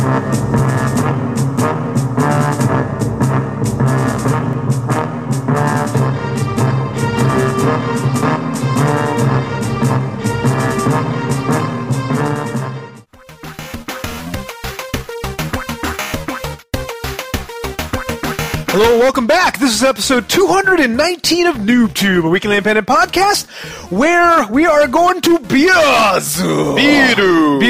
Hello, welcome back. This is episode 219 of NooBTooB, a weekly independent podcast where we are going to Biazu. Biru.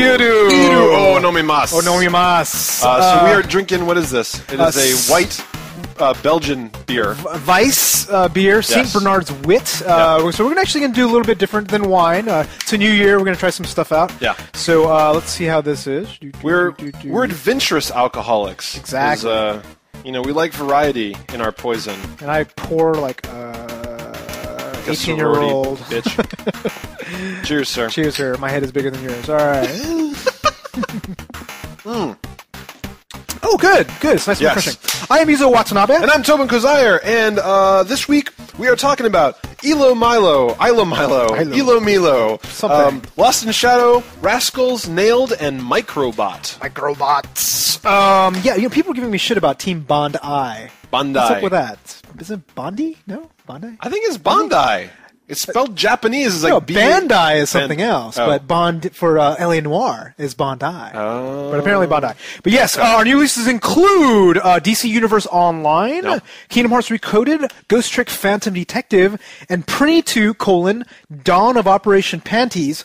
Oh, nomimasu. Oh, nomimasu. So we are drinking, what is this? It is a white Belgian beer. Weiss beer, St. Bernard's Wit. So we're actually going to do a little bit different than wine. It's a new year. We're going to try some stuff out. Yeah. So let's see how this is. We're adventurous alcoholics. Exactly. You know, we like variety in our poison. And I pour like 18-year-old bitch. Cheers, sir. Cheers, sir. My head is bigger than yours. All right. Oh, good. It's nice and refreshing. I am Yuzo Watanabe. And I'm Tobin Kozair. And this week we are talking about Ilomilo, Lost in Shadow, Raskulls, Nailed, and Microbot. Yeah, people are giving me shit about Team Bondi. Bondi. What's up with that? Is it Bondi? No? Bondi? I think it's Bondi. It's spelled Japanese. It's like no, Bandai is something else, oh. but Bond for L.A. Noire is Bondi. Oh. But apparently Bondi. But yes, our new releases include DC Universe Online, Kingdom Hearts Recoded, Ghost Trick Phantom Detective, and Prinny 2, Dawn of Operation Panties,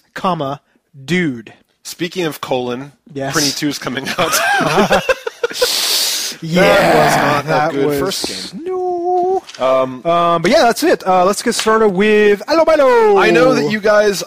Dude. Speaking of yes. Prinny 2 is coming out. That was not a good first game. No. But yeah, that's it. Let's get started with Ilomilo. I know that you guys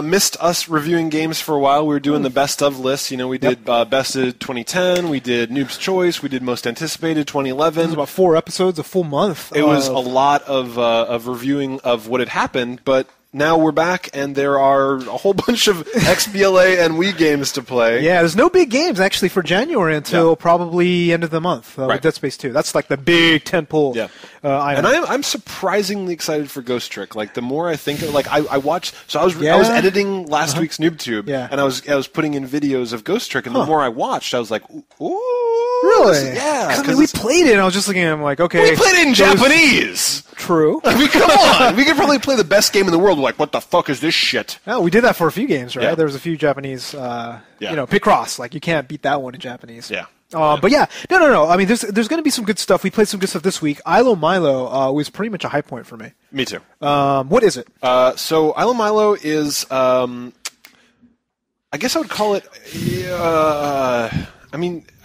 missed us reviewing games for a while. We were doing the best of lists. You know, we did best of 2010. We did Noob's Choice. We did most anticipated 2011. It was about 4 episodes, a full month. It was a lot of reviewing of what had happened, but now we're back, and there are a whole bunch of XBLA and Wii games to play. Yeah, there's no big games, actually, for January until probably end of the month with Dead Space 2. That's like the big tentpole item. And I'm surprisingly excited for Ghost Trick. Like, the more I think, like, I watched, so I was editing last week's NooBTooB, and I was putting in videos of Ghost Trick, and the more I watched, I was like, ooh. Really? Yeah. Because I mean, we played it, and I was just looking at it, I'm like, okay. We played it in Japanese! True. I mean, come on! We could probably play the best game in the world. We're like, what the fuck is this shit? Oh, we did that for a few games, right? Yeah. There was a few Japanese, Picross. Like, you can't beat that one in Japanese. Yeah. But yeah, no. I mean, there's going to be some good stuff. We played some good stuff this week. Ilomilo was pretty much a high point for me. Me too. What is it? So Ilomilo is, I guess I would call it,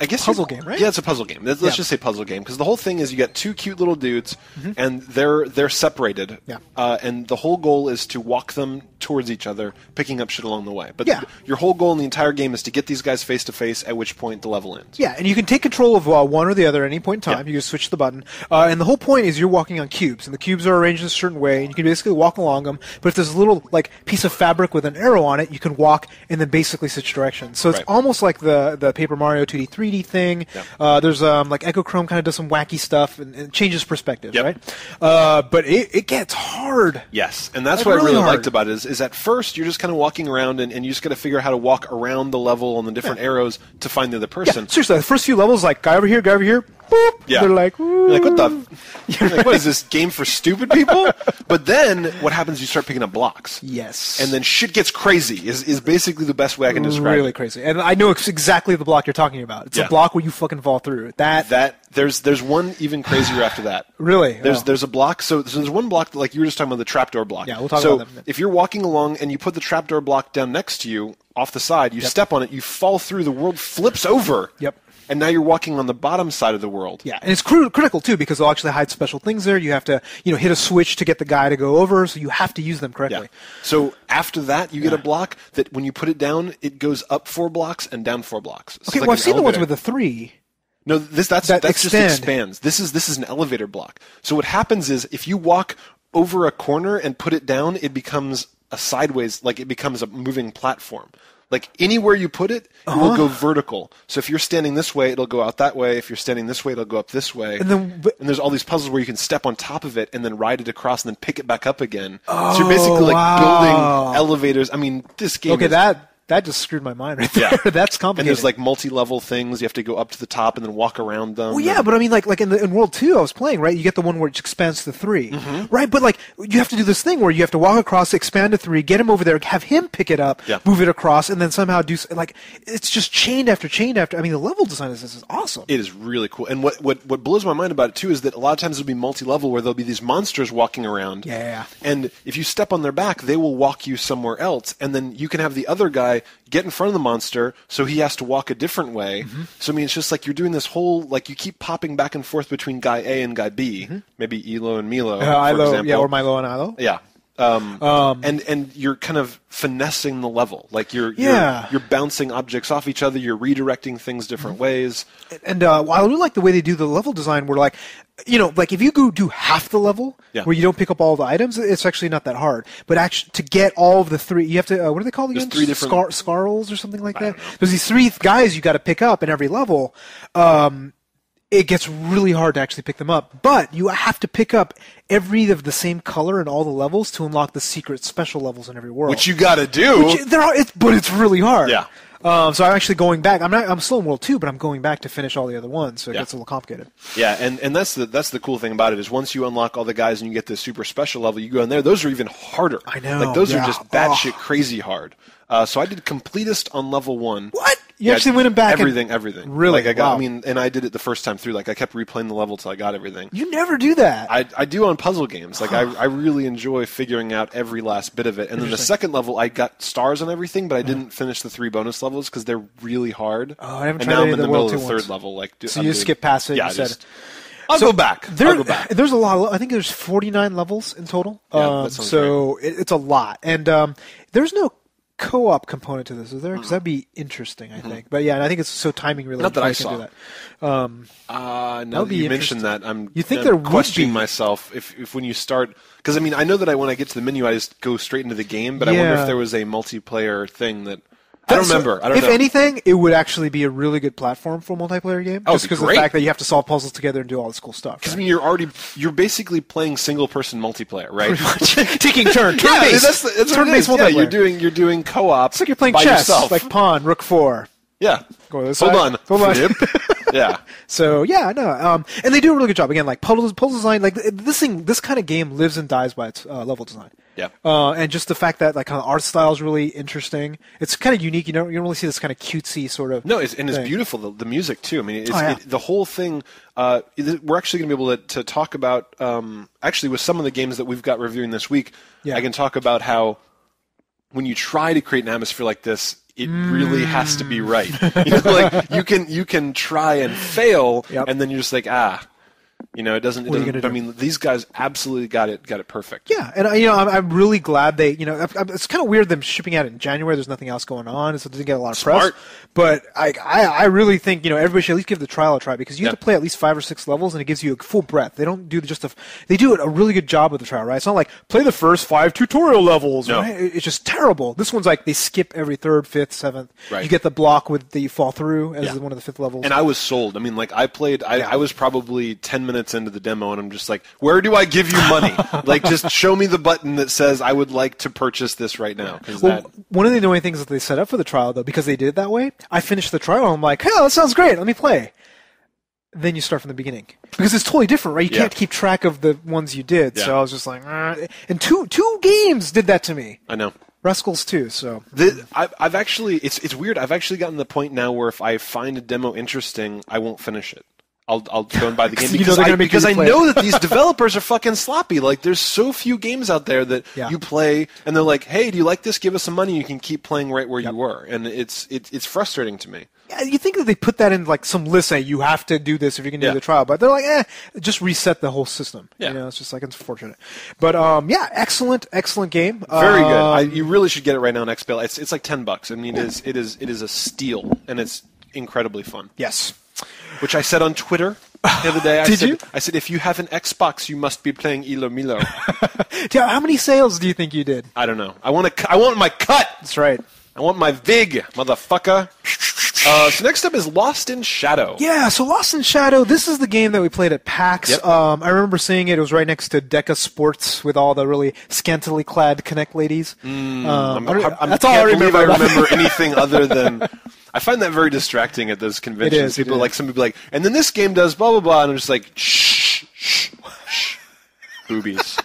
I guess puzzle game, right? Yeah, it's a puzzle game. Let's just say puzzle game, because the whole thing is you got two cute little dudes, and they're separated, and the whole goal is to walk them towards each other, picking up shit along the way. But your whole goal in the entire game is to get these guys face to face, at which point the level ends. Yeah, and you can take control of one or the other at any point in time. You just switch the button, and the whole point is you're walking on cubes, and the cubes are arranged in a certain way, and you can basically walk along them. But if there's a little piece of fabric with an arrow on it, you can walk and then basically switch directions. So it's almost like the Paper Mario 2D 3D thing. There's Echochrome kind of does some wacky stuff and changes perspective, right? But it gets hard. Yes, and that's what I really liked about it is at first you're just kind of walking around and you just got to figure out how to walk around the level on the different arrows to find the other person. Yeah, seriously, the first few levels, like guy over here, boop. Yeah. They're like, you're like, what the? You're like, what is this game for stupid people? But then what happens? You start picking up blocks. Yes. And then shit gets crazy. Is basically the best way I can describe it. Really crazy. And I know exactly the block you're talking about. It's a block where you fucking fall through. There's one even crazier after that. Really? There's a block. So there's one block like you were just talking about, the trapdoor block. Yeah, we'll talk about that. If you're walking along and you put the trapdoor block down next to you off the side, you step on it, you fall through, the world flips over. Yep. And now you're walking on the bottom side of the world. Yeah, and it's critical, too, because they'll actually hide special things there. You have to, hit a switch to get the guy to go over, so you have to use them correctly. Yeah. So after that, you get a block that when you put it down, it goes up 4 blocks and down 4 blocks. So okay, I've seen the ones with the 3. No, that's just expands. This is an elevator block. So what happens is if you walk over a corner and put it down, it becomes a sideways, it becomes a moving platform. Like, anywhere you put it, it will go vertical. So if you're standing this way, it'll go out that way. If you're standing this way, it'll go up this way. And there's all these puzzles where you can step on top of it and then ride it across and then pick it back up again. So you're basically building elevators. I mean, this game that just screwed my mind right there. That's complicated. And there's like multi-level things. You have to go up to the top and then walk around them. Well, yeah, but I mean, like in World 2 I was playing, right? You get the one where it expands to 3, right? But like you have to do this thing where you have to walk across, expand to 3, get him over there, have him pick it up, move it across, and then somehow do like it's just chained after chained after. I mean, the level design of this is awesome. It is really cool. And what blows my mind about it too is that a lot of times it'll be multi-level where there'll be these monsters walking around. Yeah. And if you step on their back, they will walk you somewhere else, and then you can have the other guy get in front of the monster, so he has to walk a different way. So I mean, it's just like you're doing this whole like you keep popping back and forth between guy A and guy B, maybe Ilo and Milo, for example. Yeah, or Milo and Ilo. Yeah. And you're kind of finessing the level, like you're bouncing objects off each other, you're redirecting things different ways. And I really like the way they do the level design. Where like, like if you go do half the level where you don't pick up all the items, it's actually not that hard. But actually, to get all of the 3, you have to what are they called again? There's 3 different Scarls or something like that. There's these 3 guys you got to pick up in every level. It gets really hard to actually pick them up, but you have to pick up every of the same color in all the levels to unlock the secret special levels in every world. Which you got to do. But it's really hard. Yeah. So I'm actually going back. I'm still in World 2, but I'm going back to finish all the other ones, so it gets a little complicated. Yeah, and that's the cool thing about it is once you unlock all the guys and you get the super special level, you go in there. Those are even harder. I know. Like those are just batshit crazy hard. So I did completest on level 1. What? You actually went back everything. Really? Like and I did it the first time through. Like I kept replaying the level till I got everything. You never do that. I do on puzzle games. Like I really enjoy figuring out every last bit of it. And then the second level, I got stars on everything, but I didn't finish the 3 bonus levels because they're really hard. Oh, I haven't and tried now I'm any in of the the middle World of the 2 third ones. level. Like, so you skip past it. Yeah, you said. I'll go back. There's a lot. I think there's 49 levels in total. Yeah, that sounds so it's a lot, and there's no co-op component to this, is there? Because that'd be interesting, I think. But yeah, and I think it's so timing related. Not that I saw. Do that. Now that you mentioned that, I'm questioning myself if when you start, because I mean I know that when I get to the menu I just go straight into the game, but I wonder if there was a multiplayer thing that. I don't remember. I don't know. If anything, it would actually be a really good platform for a multiplayer game. Just because of the fact that you have to solve puzzles together and do all this cool stuff. Because I mean, you're basically playing single-person multiplayer, right? Taking turn-based. That's turn-based multiplayer. Yeah, you're doing co-op. It's like you're playing chess, like pawn, rook 4. Yeah. Go this Hold side. on. Yeah. So yeah, no, and they do a really good job. Again, like puzzle design, like this kind of game lives and dies by its level design. Yeah. And just the fact that like kind of art style is really interesting. It's kind of unique. You don't really see this kind of cutesy sort of. No, it's beautiful. The music too. I mean, the whole thing. We're actually going to be able to talk about actually with some of the games that we've got reviewing this week. Yeah. I can talk about how when you try to create an atmosphere like this, it really has to be right. Like you can try and fail, and then you're just like it doesn't. I mean, these guys absolutely got it perfect. Yeah, and I'm really glad they. It's kind of weird them shipping out in January. There's nothing else going on, so it doesn't get a lot of press. But I really think everybody should at least give the trial a try because you have to play at least 5 or 6 levels, and it gives you a full breadth. They don't do they do a really good job with the trial, right? It's not like play the first 5 tutorial levels. No. Right? It's just terrible. This one's like they skip every 3rd, 5th, 7th. Right. You get the block with the fall through as one of the 5th levels. And I was sold. I mean, like I played. I was probably 10 minutes into the demo, and I'm just like, where do I give you money? Like, just show me the button that says I would like to purchase this right now. One of the annoying things that they set up for the trial, though, because they did it that way, I finished the trial, and I'm like, hey, that sounds great. Let me play. Then you start from the beginning. Because it's totally different, right? You can't keep track of the ones you did. Yeah. So I was just like, and two games did that to me. I know. Raskulls too. So I've actually, it's weird. I've actually gotten to the point now where if I find a demo interesting, I won't finish it. I'll go and buy the game because I know that these developers are fucking sloppy. Like, there's so few games out there that you play, and they're like, "Hey, do you like this? Give us some money. You can keep playing right where you were." And it's frustrating to me. Yeah, you think that they put that in like some list saying you have to do this if you're going to do the trial, but they're like, just reset the whole system. Yeah. It's just like it's unfortunate. But excellent game. Very good. You really should get it right now on XBLA. It's like $10. I mean, it is a steal, and it's incredibly fun. Yes. Which I said on Twitter the other day. I said, if you have an Xbox, you must be playing Ilomilo. How many sales do you think you did? I don't know. I want my cut. That's right. I want my VIG, motherfucker. So next up is Lost in Shadow. Yeah, so Lost in Shadow, this is the game that we played at PAX. Yep. I remember seeing it. It was right next to Deca Sports with all the really scantily clad Connect ladies. That's all I remember. I remember anything other than... I find that very distracting at those conventions. People like, some people like, and then this game does blah, blah, blah, and I'm just like, shh, shh, shh. Boobies.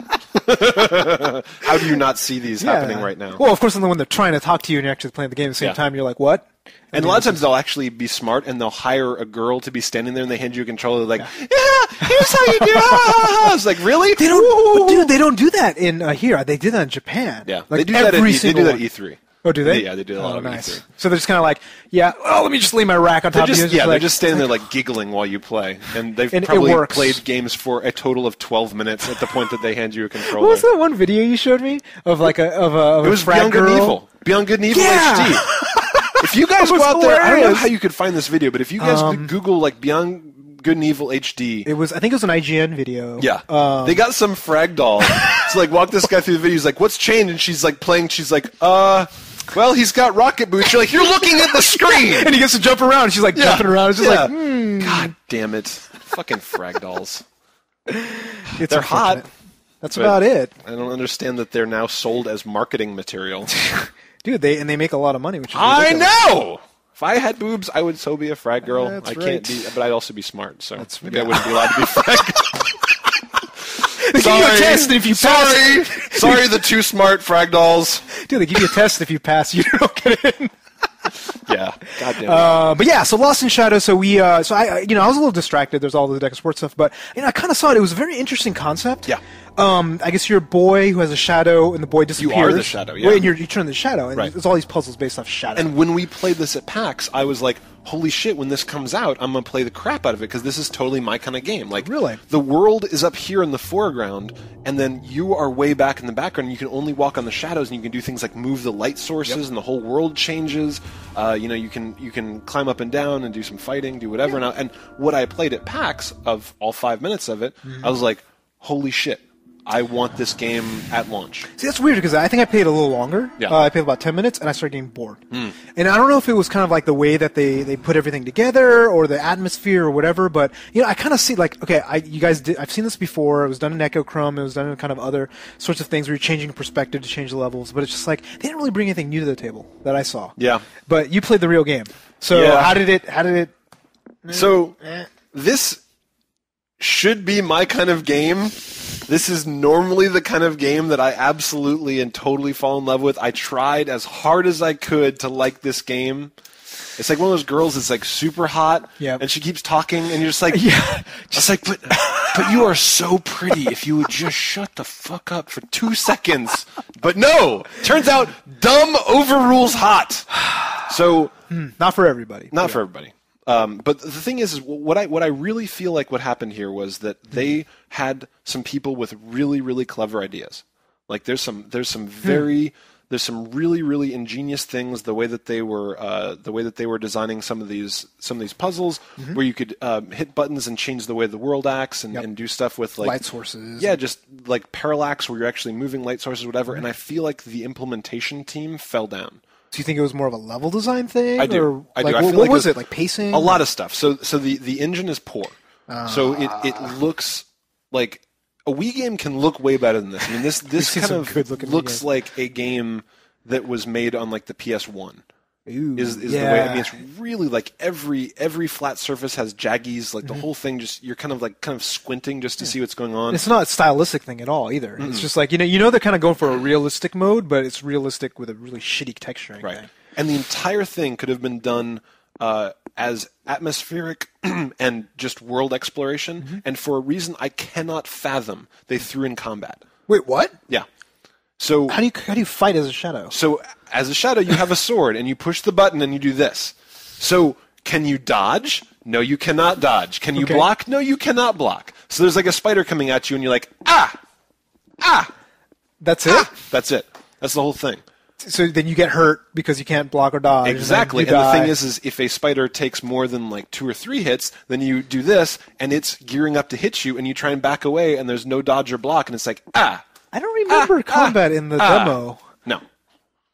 How do you not see these happening right now? Well, of course, when they're trying to talk to you and you're actually playing the game at the same time, you're like, what? And a lot of times they'll actually be smart and they'll hire a girl to be standing there and they hand you a controller like, yeah, here's how you do it. It's like, really? They don't, dude, they don't do that in here. They did that in Japan. Yeah, like they do that at E3. Oh, do they? Yeah, they do a lot of E3. So they're just kind of like, yeah, well, let me just lay my rack on top of you. Yeah, they're just standing there like giggling while you play. And they've probably played games for a total of 12 minutes at the point that they hand you a controller. What was that one video you showed me of like a It was Beyond Good and Evil. Beyond Good and Evil HD. If you guys go out there, I don't know how you could find this video, but if you guys Google like Beyond Good and Evil HD. I think it was an IGN video. Yeah. They got some frag doll to like walk this guy through the video. He's like, what's changed? And she's like playing, she's like, well, he's got rocket boots. You're like, you're looking at the screen! And he gets to jump around. She's like jumping around. It's just like, God damn it. Fucking frag dolls. They're hot. That's about it. I don't understand that they're now sold as marketing material. Dude, they make a lot of money, which is I ridiculous. know! If I had boobs, I would so be a frag girl. That's can't be, but I'd also be smart, so maybe I wouldn't be allowed to be a frag girl. They give you a test if you pass. Sorry, the too smart frag dolls. Dude, they give you a test if you pass. You don't get in. Yeah, goddamn. But yeah, so Lost in Shadow. So I was a little distracted. There's all the Deca Sports stuff, but I kind of saw it. It was a very interesting concept. Yeah. I guess you're a boy who has a shadow, and the boy disappears. You are the shadow. Yeah. And you turn the shadow, and there's all these puzzles based off shadow. And when we played this at PAX, I was like, holy shit, when this comes out, I'm going to play the crap out of it, because this is totally my kind of game. Like, really? The world is up here in the foreground, and then you are way back in the background, and you can only walk on the shadows, and you can do things like move the light sources, and the whole world changes. You can climb up and down and do some fighting, do whatever. Yeah. And what I played at PAX, of all 5 minutes of it, I was like, holy shit. I want this game at launch. See, that's weird, because I think I played a little longer. Yeah. I played about 10 minutes, and I started getting bored. And I don't know if it was kind of like the way that they put everything together, or the atmosphere, or whatever, but, I kind of see, like, okay, I've seen this before. It was done in Echochrome. It was done in kind of other sorts of things where you're changing perspective to change the levels, but it's just like, they didn't really bring anything new to the table that I saw. Yeah. But you played the real game. So how did it... So, this should be my kind of game. This is normally the kind of game that I absolutely and totally fall in love with. I tried as hard as I could to like this game. It's like one of those girls that's like super hot, and she keeps talking, and you're just like, just like, but you are so pretty. If you would just shut the fuck up for 2 seconds. But no, turns out dumb overrules hot. So not for everybody. Not for everybody. But the thing is what I really feel like what happened here was that they had some people with really, really clever ideas. Like there's some really, really ingenious things. The way that they were designing some of these puzzles, where you could hit buttons and change the way the world acts, and do stuff with like light sources. Yeah, just like parallax, where you're actually moving light sources, or whatever. And I feel like the implementation team fell down. Do you think it was more of a level design thing? I do. I do. What was it? Like pacing? A lot of stuff. So the engine is poor. So it looks like a Wii game can look way better than this. I mean, this kind of looks like a game that was made on like the PS1. Is the way. I mean, it's really like every flat surface has jaggies. Like the whole thing, just you're kind of squinting just to see what's going on. It's not a stylistic thing at all either. It's just like they're kind of going for a realistic mode, but it's realistic with a really shitty texturing. Right. Thing. And the entire thing could have been done as atmospheric and just world exploration. And for a reason I cannot fathom, they threw in combat. Wait, what? Yeah. So how do you fight as a shadow? So as a shadow, you have a sword, and you push the button, and you do this. So can you dodge? No, you cannot dodge. Can you block? No, you cannot block. So there's like a spider coming at you, and you're like, ah! That's it? That's it. That's the whole thing. So then you get hurt because you can't block or dodge. Exactly. And the thing is if a spider takes more than like 2 or 3 hits, then you do this, and it's gearing up to hit you, and you try and back away, and there's no dodge or block, and it's like, ah! I don't remember combat in the demo. No.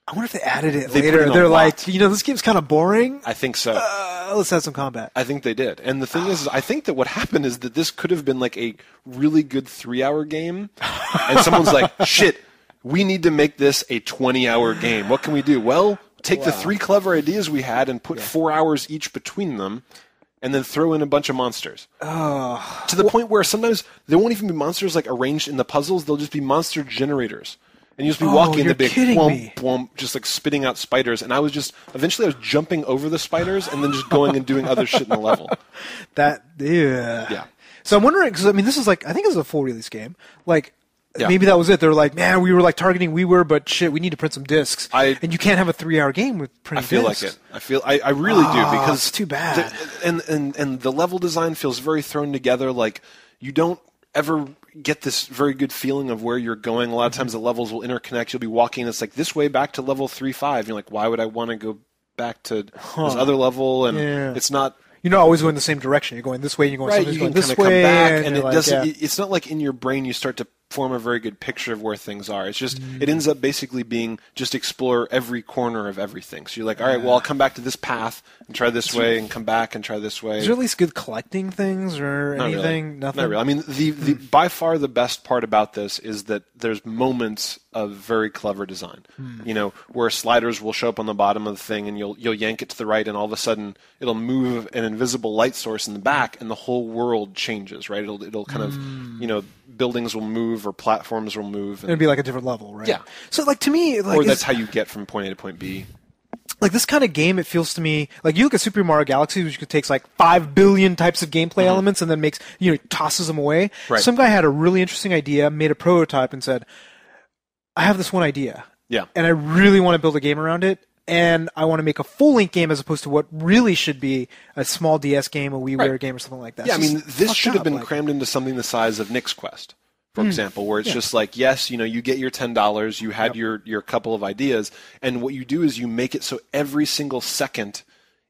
I wonder if they added it later. They're like, this game's kind of boring. I think so. Let's have some combat. I think they did. And the thing is, I think that what happened is that this could have been like a really good 3-hour game. And someone's like, shit, we need to make this a 20-hour game. What can we do? Well, take the 3 clever ideas we had and put 4 hours each between them. And then throw in a bunch of monsters. To the point where sometimes there won't even be monsters like arranged in the puzzles. They'll just be monster generators. And you'll just be walking in the big whomp, whomp, just like spitting out spiders. And eventually I was jumping over the spiders and then just going and doing other shit in the level. Yeah. So I'm wondering, because this is like, I think it's a full release game. Like, maybe that was it. They're like, man, we were like targeting WiiWare, but shit, we need to print some discs. And you can't have a 3-hour game with printing discs. I feel like it. I really do, because it's too bad. And the level design feels very thrown together. Like, you don't ever get this very good feeling of where you're going. A lot of times the levels will interconnect. You'll be walking, and it's like this way back to level 3-5. You're like, why would I want to go back to this other level? And it's not. You're not always going the same direction. You're going this way, and you're going going this way. Come back, and it doesn't. It's not like in your brain you start to form a very good picture of where things are. It's just it ends up basically being just explore every corner of everything. So you're like, all right, well, I'll come back to this path and try this way, and come back and try this way. Is there at least good collecting things or anything? Nothing. Not really. The by far the best part about this is that there's moments of very clever design. Where sliders will show up on the bottom of the thing, and you'll yank it to the right, and all of a sudden it'll move an invisible light source in the back, and the whole world changes. Right? It'll kind of buildings will move or platforms will move. It'll be like a different level, right? Yeah. So like to me, or that's how you get from point A to point B. Like this kind of game, it feels to me like you look at Super Mario Galaxy, which takes like 5 billion types of gameplay elements and then makes tosses them away. Right. Some guy had a really interesting idea, made a prototype, and said, "I have this one idea, and I really want to build a game around it, and I want to make a full-length game as opposed to what really should be a small DS game, a WiiWare game, or something like that." Yeah, this should have been crammed into something the size of Nick's Quest, for example, where it's just like, yes, you get your $10, you had your couple of ideas, and what you do is you make it so every single second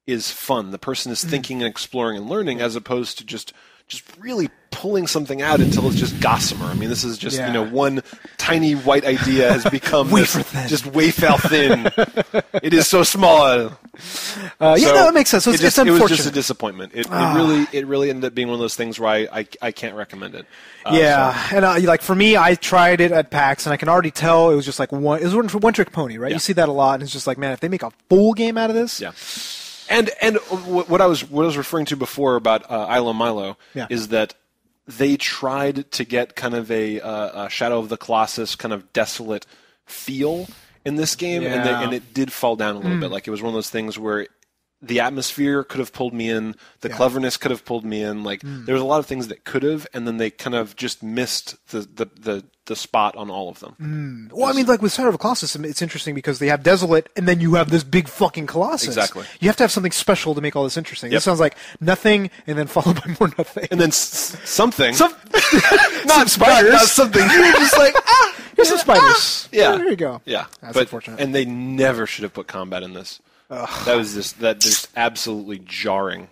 is fun. The person is thinking and exploring and learning, as opposed to just really pulling something out until it's just gossamer. This is just one tiny white idea has become just wafer thin. It is so small. That makes sense. So it's unfortunate. It was just a disappointment. It really ended up being one of those things where I can't recommend it. And like for me, I tried it at PAX, and I can already tell it was just like one trick pony, right? You see that a lot, and it's just like, man, if they make a full game out of this, And what I was referring to before about Ilomilo is that they tried to get kind of a Shadow of the Colossus kind of desolate feel in this game, and it did fall down a little bit. Like it was one of those things where the atmosphere could have pulled me in, the cleverness could have pulled me in. Like there was a lot of things that could have, and then they kind of just missed the spot on all of them. Well, like with Shadow of the Colossus, it's interesting because they have Desolate, and then you have this big fucking Colossus. Exactly. You have to have something special to make all this interesting. This sounds like nothing, and then followed by more nothing. And then something. Not spiders. Not something. You're just like, here's some spiders. There you go. Yeah. That's unfortunate. And they never should have put combat in this. That was just absolutely jarring.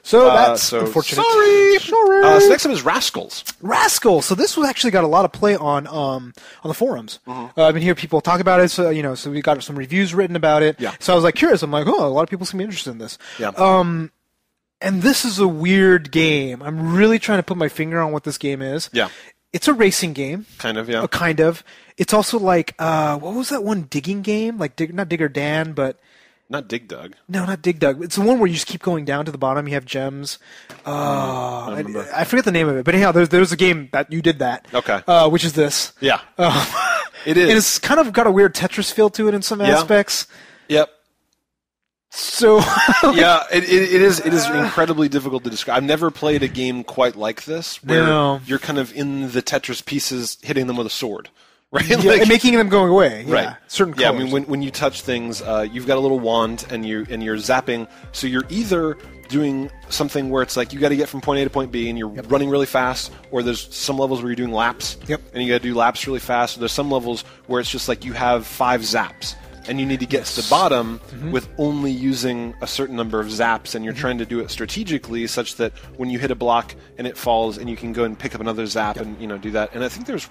So that's unfortunate. Sorry. So next up is Raskulls. Raskulls. So this was actually got a lot of play on the forums. I've been hearing people talk about it. So so we got some reviews written about it. Yeah. So I was like curious. I'm like, a lot of people seem interested in this. Yeah. And this is a weird game. I'm really trying to put my finger on what this game is. Yeah. It's a racing game. Kind of, yeah. Kind of. It's also like what was that one digging game? Like not Digger Dan, but. Not Dig Dug. No, not Dig Dug. It's the one where you just keep going down to the bottom. You have gems. I forget the name of it. But anyhow, there's a game that you did that. Okay. Which is this. Yeah. It is. And it's kind of got a weird Tetris feel to it in some aspects. Yep. So. Yeah, it is incredibly difficult to describe. I've never played a game quite like this, where you're kind of in the Tetris pieces hitting them with a sword. Right? Yeah, and making them going away. Yeah. Right. Certain colors. When you touch things, you've got a little wand and you're zapping. So you're either doing something where it's like you got to get from point A to point B and you're running really fast, or there's some levels where you're doing laps. And you got to do laps really fast. Or there's some levels where it's just like you have 5 zaps and you need to get to the bottom with only using a certain number of zaps, and you're trying to do it strategically such that when you hit a block and it falls, and you can go and pick up another zap and do that. And I think there's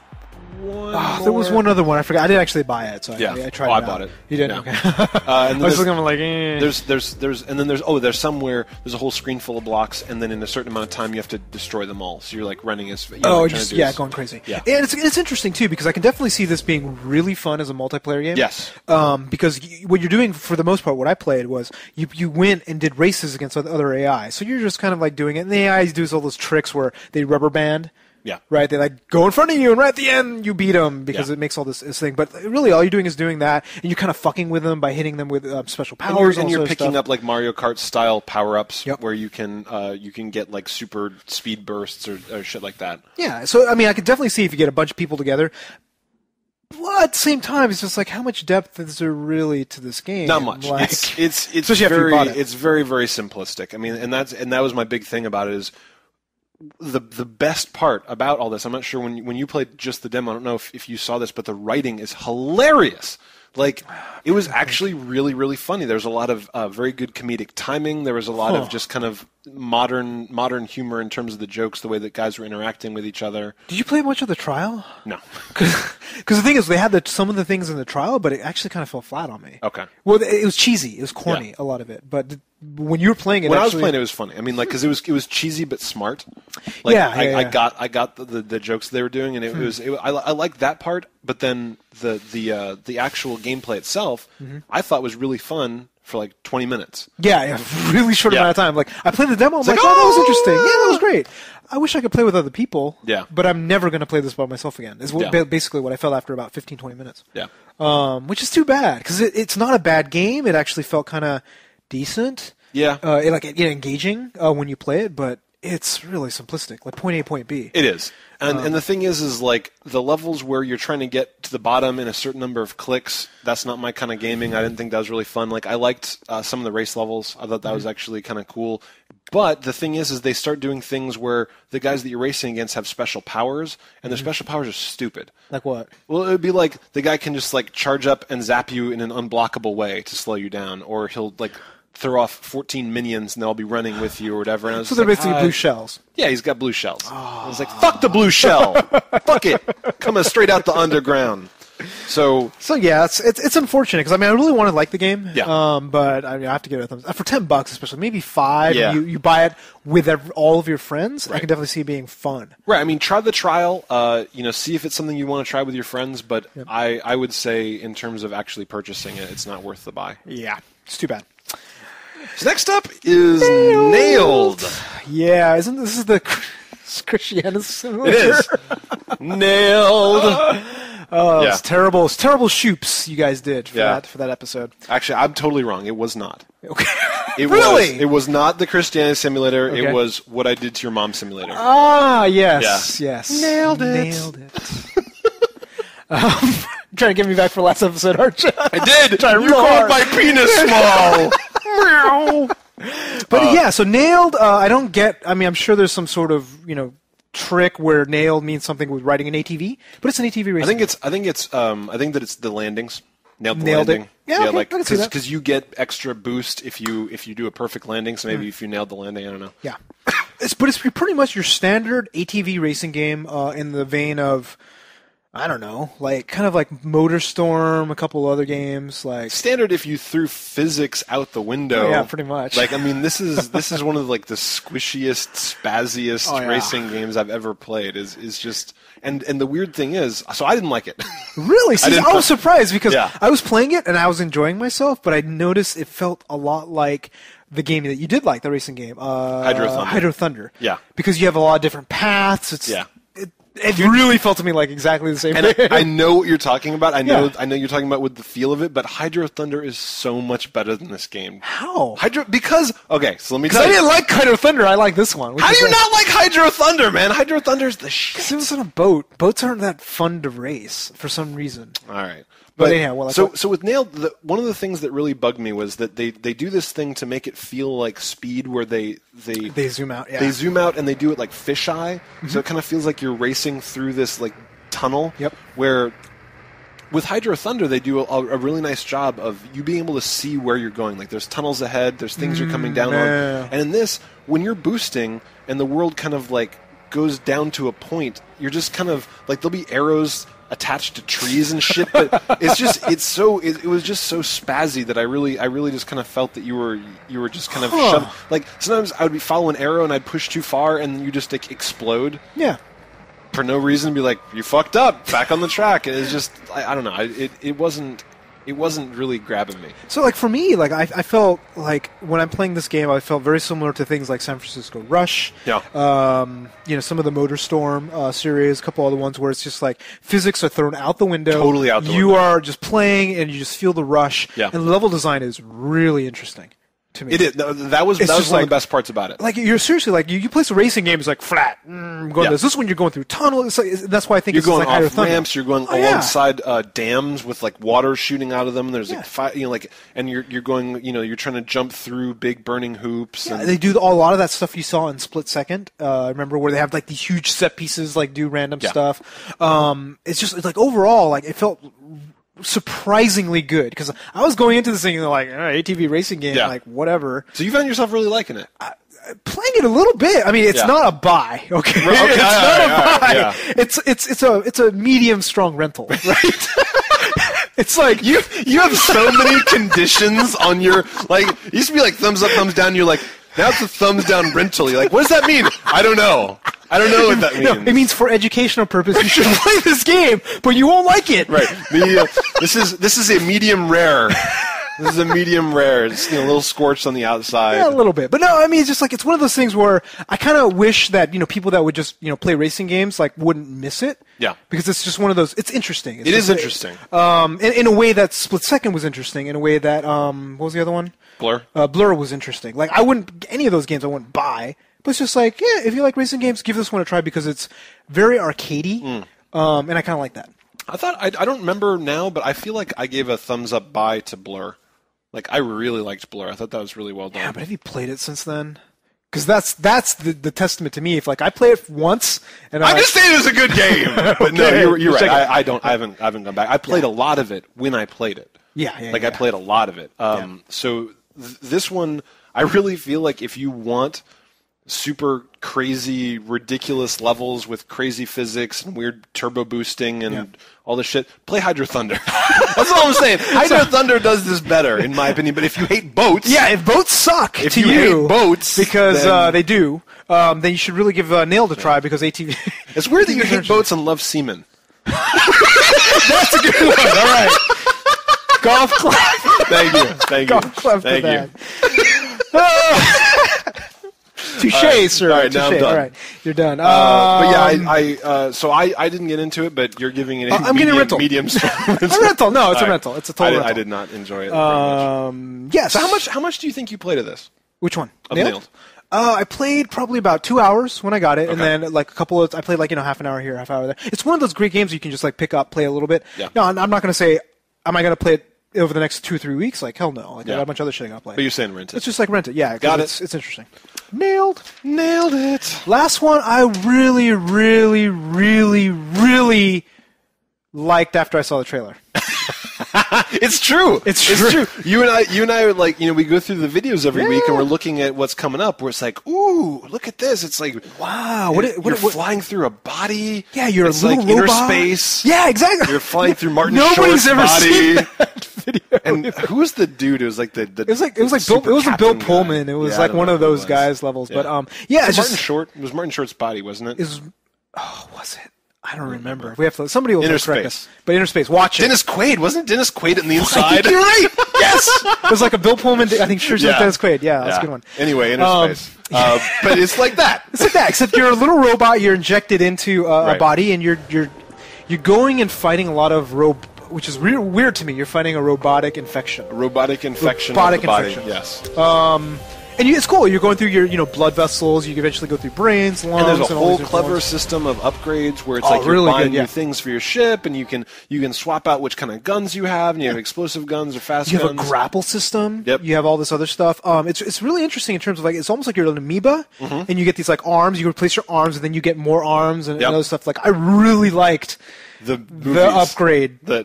one. There was one other one. I forgot. I didn't actually buy it, so I tried it. I bought it. You didn't? Yeah. Okay. And then I was looking like, there's somewhere there's a whole screen full of blocks, and then in a certain amount of time you have to destroy them all. So you're like running as going crazy. Yeah. And it's interesting too because I can definitely see this being really fun as a multiplayer game. Yes. Because what you're doing for the most part, what I played was you went and did races against other AI. So you're just kind of like doing it, and the AIs do all those tricks where they rubber band. Yeah. Right? They like go in front of you, and right at the end, you beat them because it makes all this thing. But really, all you're doing is doing that, and you're kind of fucking with them by hitting them with special powers. And you're picking up like Mario Kart style power-ups where you can get like super speed bursts or shit like that. Yeah. So, I mean, I could definitely see if you get a bunch of people together. But at the same time, it's just like, how much depth is there really to this game? Not much. Like, it's especially after you bought it. It's very, very simplistic. I mean, and that was my big thing about it is the best part about all this. I'm not sure when you played just the demo. I don't know if you saw this, but the writing is hilarious. Like, it was actually really, really funny. There was a lot of very good comedic timing. There was a lot of just kind of modern humor in terms of the jokes, the way that guys were interacting with each other. Did you play much of the trial? No. Because the thing is, they had some of the things in the trial, but it actually kind of fell flat on me. Okay. Well, it was cheesy. It was corny, a lot of it. But when you were playing it, I was playing, it was funny. I mean, like, because it was cheesy but smart. Like, I got the jokes they were doing, and I liked that part. But then the actual gameplay itself, I thought was really fun for like 20 minutes. Yeah, really short amount of time. Like, I played the demo. I'm like, oh, that was interesting. Yeah, that was great. I wish I could play with other people. Yeah. But I'm never going to play this by myself again. Is basically what I felt after about 15, 20 minutes. Yeah. Which is too bad because it's not a bad game. It actually felt kind of decent. Yeah. Engaging when you play it, but it's really simplistic. Like point A, point B. It is. And the thing is like the levels where you're trying to get to the bottom in a certain number of clicks, that's not my kind of gaming. I didn't think that was really fun. Like, I liked some of the race levels. I thought that was actually kind of cool. But the thing is they start doing things where the guys that you're racing against have special powers, and their special powers are stupid. Like what? Well, it would be like the guy can just like charge up and zap you in an unblockable way to slow you down, or he'll like throw off 14 minions and they'll be running with you or whatever. And I was so they're basically blue shells. Yeah, he's got blue shells. I was like, fuck the blue shell. Fuck it. Coming straight out the underground. So yeah, it's unfortunate because I mean I really want to like the game. Yeah. But I have to get it with them for $10, especially maybe $5. Yeah. You buy it with all of your friends. Right. I can definitely see it being fun. Right. I mean, try the trial. See if it's something you want to try with your friends. But I would say in terms of actually purchasing it, it's not worth the buy. Yeah, it's too bad. So next up is Nailed. Yeah, isn't this the Christiana simulator? It is. Nailed. It's terrible. It's terrible shoops you guys did for that episode. Actually, I'm totally wrong. It was not. Okay. Really? It was not the Christiana simulator. Okay. It was What I Did to Your Mom simulator. Ah, yes. Yeah. Yes. Nailed it. Nailed it. Trying to get me back for last episode, aren't you? I did. You called my penis small. But so Nailed, I don't get. I mean, I'm sure there's some sort of trick where Nailed means something with riding an ATV, but it's an ATV racing. I think that it's the landings. Nailed the Nailed landing. It. Yeah, okay, like I can see that. because you get extra boost if you do a perfect landing. So maybe if you nailed the landing, I don't know. Yeah, it's pretty much your standard ATV racing game in the vein of. I don't know, like kind of like MotorStorm, a couple other games, like standard. If you threw physics out the window, yeah, pretty much. Like, I mean, this is one of like the squishiest, spazziest racing games I've ever played. Is just and the weird thing is, so I didn't like it. Really? See, I was surprised because Yeah. I was playing it and I was enjoying myself, but I noticed it felt a lot like the game that you did like, the racing game, Hydro Thunder. Yeah, because you have a lot of different paths. It really felt to me like exactly the same and thing. I know what you're talking about. I know you're talking about with the feel of it, but Hydro Thunder is so much better than this game. How? Because so let me Because tell I you. didn't like Hydro Thunder. I like this one. How do you not like Hydro Thunder, man? Hydro Thunder's the shit. Because it was on a boat. Boats aren't that fun to race for some reason. All right. But anyhow, so with Nailed, one of the things that really bugged me was that they do this thing to make it feel like Speed, where they zoom out. Yeah. They zoom out and they do it like fisheye, so it kind of feels like you're racing through this like tunnel. Yep. Where with Hydro Thunder, they do a really nice job of you being able to see where you're going. Like there's tunnels ahead, there's things you're coming down on, and in this, when you're boosting and the world kind of like goes down to a point, you're just kind of like there'll be arrows attached to trees and shit. But it was just so spazzy that I really just kind of felt that you were just kind of shoved. Like sometimes I would follow an arrow and I'd push too far and you just explode. Yeah. For no reason, be like, you fucked up, back on the track. And it's just, I don't know, it wasn't really grabbing me. So, like, for me, like, I felt like when I'm playing this game, I felt very similar to things like San Francisco Rush. Yeah. Some of the MotorStorm series, a couple other ones where it's just like physics are thrown out the window. Totally out the window. You are just playing and you just feel the rush. Yeah. And level design is really interesting. To me. It is. That was one of the best parts about it. Like, you're seriously, like, you play some racing games, like, flat. This one, you're going through tunnels. That's why I think you're going like off ramps. You're going alongside dams with, like, water shooting out of them. There's, and you're going, you're trying to jump through big burning hoops. Yeah, they do a lot of that stuff you saw in Split Second. I remember where they have, like, these huge set pieces, like, do random stuff. It's like, overall, like, it felt surprisingly good because I was going into this thing like ATV racing game, like whatever. So you found yourself really liking it. Playing it a little bit. I mean, it's not a buy. Okay, it's not a buy. Yeah. It's a medium strong rental, right? It's like you have so many conditions on your it used to be like thumbs up, thumbs down. You're like, now it's a thumbs down rental. You're like, what does that mean? I don't know what that means. No, it means for educational purposes you should play this game, but you won't like it. Right. This is a medium rare. This is a medium rare. It's a little scorched on the outside. Yeah, a little bit. But no, I mean, it's just like, it's one of those things where I kind of wish that, people that would just, play racing games, like, wouldn't miss it. Yeah. Because it's just one of those, it's interesting. It is interesting. In a way that Split Second was interesting, in a way that, what was the other one? Blur. Blur was interesting. Like, any of those games I wouldn't buy. But it's just like, yeah, if you like racing games, give this one a try because it's very arcadey, and I kind of like that. I don't remember now, but I feel like I gave a thumbs up buy to Blur. Like, I really liked Blur. I thought that was really well done. Yeah, but have you played it since then? Because that's the testament to me. If I play it once, and I'm just saying it was a good game, but no, you're right. I haven't gone back. I played a lot of it when I played it. I played a lot of it. So this one, I really feel like if you want super crazy, ridiculous levels with crazy physics and weird turbo boosting and all this shit, play Hydro Thunder. That's all I'm saying. Hydro Thunder does this better, in my opinion. But if you hate boats... Yeah, if boats suck if you hate boats... Because they do, then you should really give Nailed a try because ATV... It's weird that you hate boats and love semen. That's a good one. All right. Golf clap. Thank you. Golf clap for that. Touche, sir. All right, now I'm done. All right, you're done. But yeah, so I didn't get into it, but you're giving it I'm getting a rental. Medium score. A rental. No, it's a rental. It's a total rental. I did not enjoy it very much. Yes. So how much do you think you played of this? Which one? Nailed? I played probably about 2 hours when I got it, and then like I played half an hour here, half an hour there. It's one of those great games you can just play a little bit. Yeah. No, I'm not going to say, am I going to play it over the next 2 or 3 weeks? Like, hell no. I got a bunch of other shit I got to play. But you're saying rent it. It's just like rent it. Yeah. Got it. It's interesting. Nailed it. Last one I really, really, really, really liked after I saw the trailer. It's true. It's true. You and I are like, we go through the videos every week and we're looking at what's coming up. Where it's like, ooh, look at this. It's like, wow, you're flying through a body. Yeah, you're it's a little like robot. Inner space. Yeah, exactly. You're flying through Martin Nobody's Short's ever body. seen that video. And who was the dude? It was like the It was like Bill Pullman. It was like one of those guys levels. Yeah. But it's Martin Short. It was Martin Short's body, wasn't it? Was it? I don't remember. We have to. Somebody will Inner correct Space. us. But Inner Space, watch it. Dennis Quaid, wasn't Dennis Quaid in the inside? I think you're right. Yes, it was like a Bill Pullman. I think like Dennis Quaid. Yeah, that's a good one. Anyway, Inner Space. But it's like that. It's like that. Except you're a little robot. You're injected into a body, and you're going and fighting a lot of which is weird to me. You're fighting a robotic infection. Robotic infection of the body. Yes. And it's cool. You're going through your blood vessels. You eventually go through brains, lungs, and there's a whole clever ones. System of upgrades where it's like you're really buying good, new things for your ship, and you can swap out which kind of guns you have, and you have explosive guns or fast guns. You have a grapple system. Yep. You have all this other stuff. It's really interesting in terms of it's almost like you're an amoeba, and you get these arms. You replace your arms, and then you get more arms and other stuff. I really liked. The upgrade. The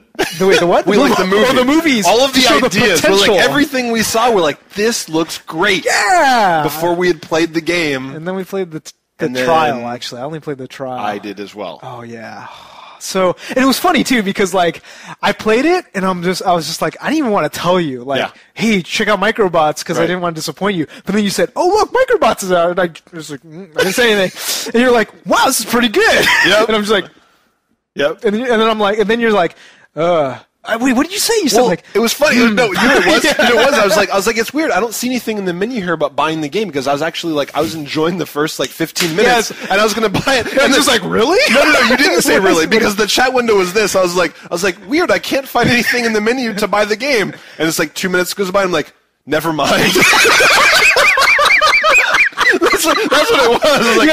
what? We like the movies. The movies. All of the ideas. We're everything we saw, we're like, this looks great. Yeah! Before we had played the game. And then we played the trial, actually. I only played the trial. I did as well. Oh, yeah. So, and it was funny too because like I played it and I was just like, I didn't even want to tell you like, hey, check out Microbots because I didn't want to disappoint you. But then you said, oh look, Microbots is out, and I was like, I didn't say anything. And you're like, wow, this is pretty good. Yep. And I'm just like, yep. And then I'm like, and then you're like, wait, what did you say? You said like it was funny. No, you know what it was. You know what it was. I was like, it's weird. I don't see anything in the menu here about buying the game because I was actually like, I was enjoying the first like 15 minutes, and I was going to buy it. And just like, really? No, you didn't say really because the chat window was this. I was like, weird. I can't find anything in the menu to buy the game, and it's like 2 minutes goes by. And I'm like, never mind. That's what it was. I was like,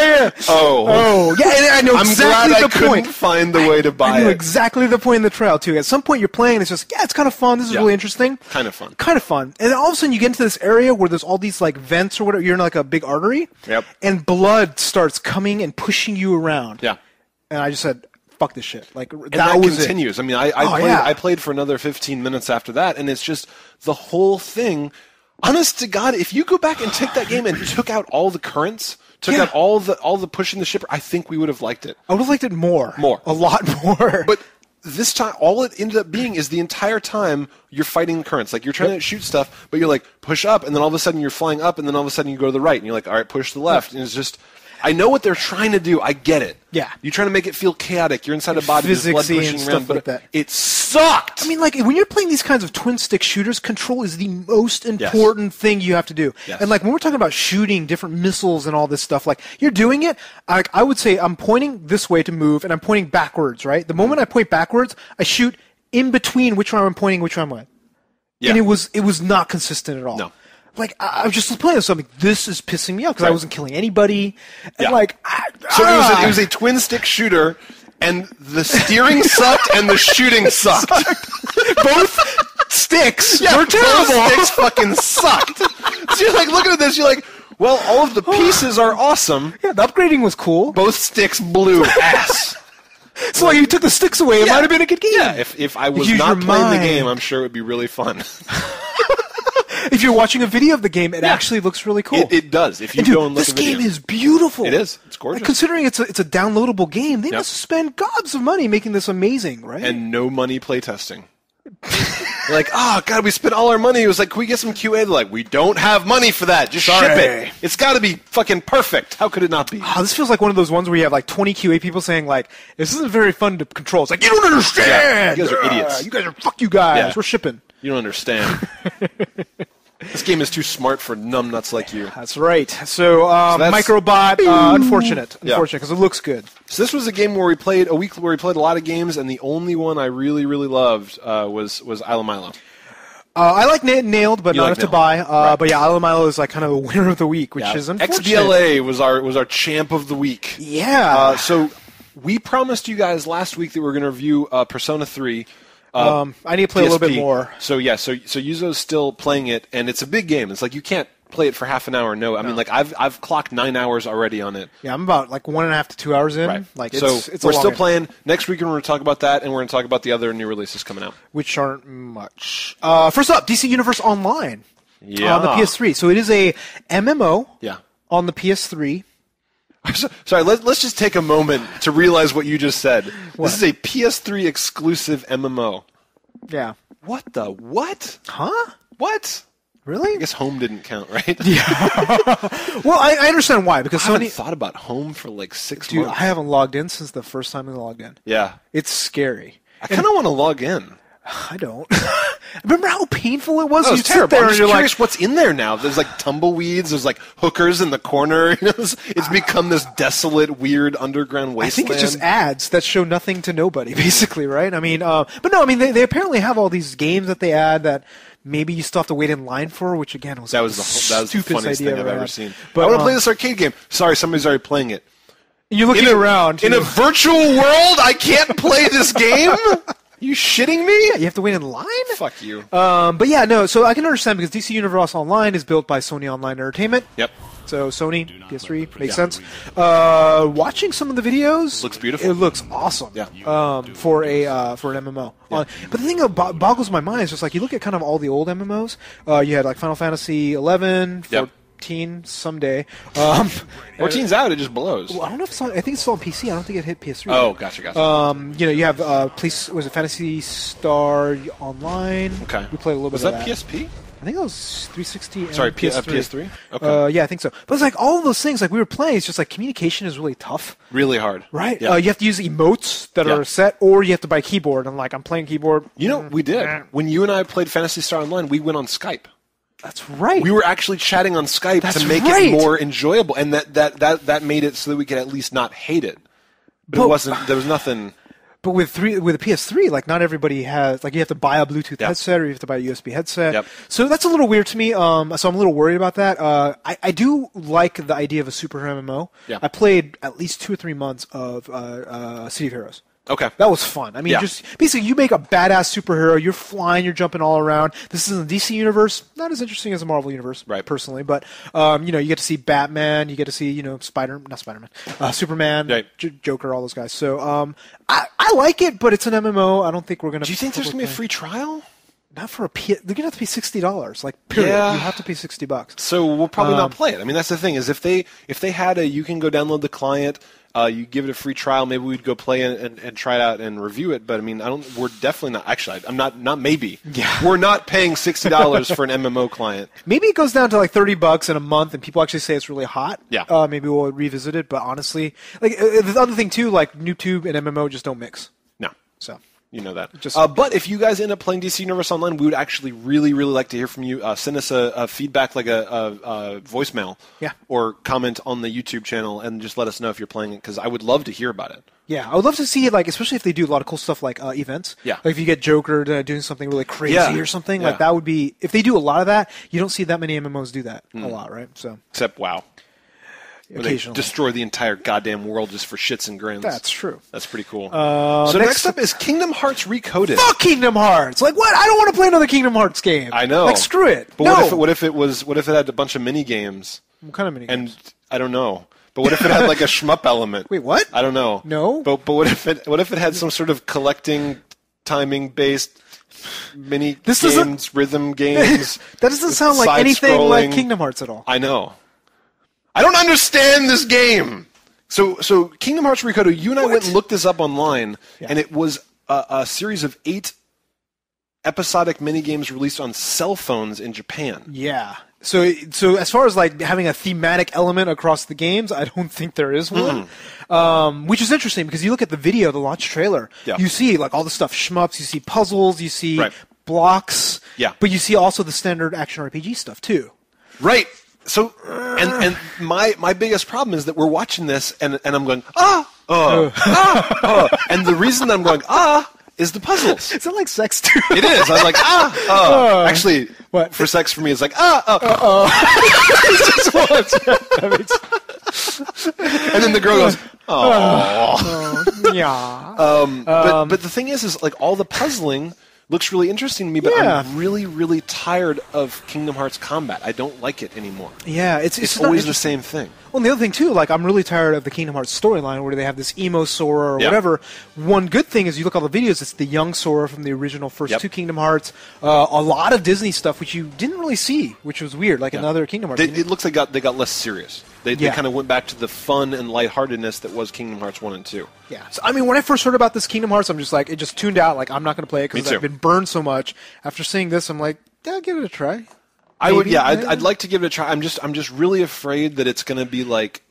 and I know exactly the point. I'm glad I couldn't find the way to buy it. I knew exactly the point in the trial, too. At some point, you're playing, and it's just, it's kind of fun. This is really interesting. Kind of fun. And then all of a sudden, you get into this area where there's all these, like, vents or whatever. You're in, like, a big artery. Yep. And blood starts coming and pushing you around. Yeah. And I just said, fuck this shit. Like, that was continues. It. I mean, I played for another 15 minutes after that, and it's just the whole thing. Honest to God, if you go back and take that game and took out all the currents, took out all the pushing the shipper, I think we would have liked it. I would have liked it more. A lot more. But this time, all it ended up being is the entire time you're fighting currents. Like, you're trying to shoot stuff, but you're like, push up, and then all of a sudden you're flying up, and then all of a sudden you go to the right, and you're like, all right, push to the left. And it's just... I know what they're trying to do. I get it. Yeah. You're trying to make it feel chaotic. You're inside a body with blood pushing around, but it sucked. I mean, like, when you're playing these kinds of twin-stick shooters, control is the most important thing you have to do. Yes. And, like, when we're talking about shooting different missiles and all this stuff, like, you're doing it, I would say I'm pointing this way to move, and I'm pointing backwards, right? The moment I point backwards, I shoot in between which one I'm pointing, which one I'm with. Yeah. And it was not consistent at all. No. Like, I was just playing something. This is pissing me off because I wasn't killing anybody. And like, it was a twin stick shooter, and the steering sucked and the shooting sucked. Both sticks were terrible. Both sticks fucking sucked. So you're like looking at this, you're like, well, all of the pieces are awesome. Yeah, the upgrading was cool. Both sticks blew ass. So like, you took the sticks away, it might have been a good game. Yeah, if I was not playing the game, I'm sure it would be really fun. If you're watching a video of the game, it actually looks really cool. It does. If you go and look at the video. This game is beautiful. It is. It's gorgeous. Like, considering it's a downloadable game, they must spend gobs of money making this amazing, right? And no money playtesting. They're like, oh, God, we spent all our money. It was like, can we get some QA? They're like, we don't have money for that. Just ship it. It's got to be fucking perfect. How could it not be? Oh, this feels like one of those ones where you have like 20 QA people saying like, this isn't very fun to control. It's like, you don't understand. You guys are idiots. You guys are, fuck you guys. Yeah. We're shipping. You don't understand. This game is too smart for numbnuts like you. That's right. So Microbot, unfortunate because it looks good. So this was a game where we played a lot of games, and the only one I really, really loved was Ilomilo. I like Nailed, but not enough to buy. Right. But yeah, Ilomilo is like kind of a winner of the week, which is unfortunate. XBLA was our champ of the week. Yeah. So we promised you guys last week that we were going to review Persona 3. I need to play PSP. A little bit more. So yeah, so Yuzo's still playing it, and it's a big game. It's like you can't play it for half an hour. No, I mean, like I've clocked 9 hours already on it. Yeah, I'm about like 1.5 to 2 hours in. Right. Like it's we're still playing. Next week we're going to talk about that, and we're going to talk about the other new releases coming out, which aren't much. First up, DC Universe Online on the PS3. So it is a MMO. Yeah. On the PS3. Sorry, let's just take a moment to realize what you just said. What? This is a PS3 exclusive MMO. Yeah. What the what? Huh? What? Really? I guess home didn't count, right? Yeah. Well, I understand why, because I haven't thought about home for like 6 months. I haven't logged in since the first time I logged in. Yeah. It's scary. I kind of want to log in. I don't. Remember how painful it was? No, it was terrible. I'm just curious what's in there now. There's like tumbleweeds. There's like hookers in the corner. You know, it's become this desolate, weird underground wasteland. I think it's just ads that show nothing to nobody, basically, right? I mean, but no, I mean, they apparently have all these games that they add that maybe you still have to wait in line for, which again was that was the funniest thing I've ever seen. But I want to play this arcade game. Sorry, somebody's already playing it. And you're looking around. In a virtual world, I can't play this game? You shitting me? Yeah, you have to wait in line? Fuck you. But yeah, no, so I can understand because DC Universe Online is built by Sony Online Entertainment. Yep. So Sony, PS3, makes sense. Watching some of the videos... Looks beautiful. It looks awesome. Yeah. For an MMO. Yeah. But the thing that boggles my mind is just like, you look at kind of all the old MMOs. You had like Final Fantasy 11 for 14 someday. 14's out. It just blows. Well, I don't know if it's on, I think it's still on PC. I don't think it hit PS3. Oh, gotcha. You have was it Phantasy Star Online? Okay. We played a little bit of that. Was that PSP? I think it was 360. Sorry, PS3. Okay. Yeah, I think so. But it's like all of those things, like we were playing, it's just like communication is really tough. Really hard. Right. Yeah. You have to use emotes that are set, or you have to buy keyboard. And like I'm playing keyboard. You know, we did. When you and I played Phantasy Star Online, we went on Skype. That's right. We were actually chatting on Skype to make it more enjoyable, and that made it so that we could at least not hate it. But it wasn't. There was nothing. But with a PS3, like not everybody has. Like you have to buy a Bluetooth headset, or you have to buy a USB headset. Yep. So that's a little weird to me. So I'm a little worried about that. I do like the idea of a super MMO. Yeah. I played at least 2 or 3 months of City of Heroes. Okay. That was fun. I mean, just basically you make a badass superhero, you're flying, you're jumping all around. This is in the DC universe, not as interesting as the Marvel universe, personally, but you get to see Batman, you get to see, Superman, Joker, all those guys. So I like it, but it's an MMO. I don't think we're going to. Do you think there's going to be a free trial? Not for a PS. They're gonna have to pay $60. Like, period. Yeah. You have to pay $60. So we'll probably not play it. I mean, that's the thing is if they had you can go download the client, you give it a free trial. Maybe we'd go play and try it out and review it. But I mean, we're definitely not. Actually, I'm not. Maybe. Yeah. We're not paying $60 for an MMO client. Maybe it goes down to like $30 in a month, and people actually say it's really hot. Yeah. Maybe we'll revisit it. But honestly, like the other thing too, like NooBTooB and MMO just don't mix. No. So. You know that. But if you guys end up playing DC Universe Online, we would actually really, really like to hear from you. Send us a feedback, like a voicemail, or comment on the YouTube channel, and just let us know if you're playing it, because I would love to hear about it. Yeah, I would love to see it, like, especially if they do a lot of cool stuff like events. Yeah. Like if you get Joker doing something really crazy or something, like that would be. If they do a lot of that, you don't see that many MMOs do that a lot, right? So except WoW. Occasionally. They destroy the entire goddamn world just for shits and grins. That's true. That's pretty cool. So next up is Kingdom Hearts Recoded. Fuck Kingdom Hearts! Like what? I don't want to play another Kingdom Hearts game. I know. Like screw it. But what if it had a bunch of mini games? What kind of mini games? And I don't know. But what if it had like a shmup element? Wait, what? I don't know. No. But what if it had some sort of collecting, timing based mini games, rhythm games? That doesn't sound like anything like Kingdom Hearts at all. I know. I don't understand this game. So Kingdom Hearts Recoded, you and I went and looked this up online, and it was a series of 8 episodic minigames released on cell phones in Japan. Yeah. So as far as like having a thematic element across the games, I don't think there is one. Which is interesting because you look at the video, the launch trailer, you see like all the stuff, shmups, you see puzzles, you see blocks, but you see also the standard action RPG stuff too. Right. So, and my biggest problem is that we're watching this and I'm going, and the reason I'm going, is the puzzles. Is that like sex too? It is. I'm like, Actually, what? For sex for me, it's like, And then the girl goes, yeah. But the thing is like all the puzzling looks really interesting to me, but I'm really, really tired of Kingdom Hearts combat. I don't like it anymore. Yeah, it's always the same thing. Well, and the other thing, too, like, I'm really tired of the Kingdom Hearts storyline where they have this emo Sora or whatever. One good thing is you look at all the videos, it's the young Sora from the original first 2 Kingdom Hearts. A lot of Disney stuff, which you didn't really see, which was weird, like another Kingdom Hearts. It looks like they got less serious. They kind of went back to the fun and lightheartedness that was Kingdom Hearts 1 and 2. Yeah. So, I mean, when I first heard about this Kingdom Hearts, I'm just like, it just tuned out. Like, I'm not going to play it because I've been burned so much. After seeing this, I'm like, yeah, I'll give it a try. I'd like to give it a try. I'm just really afraid that it's going to be like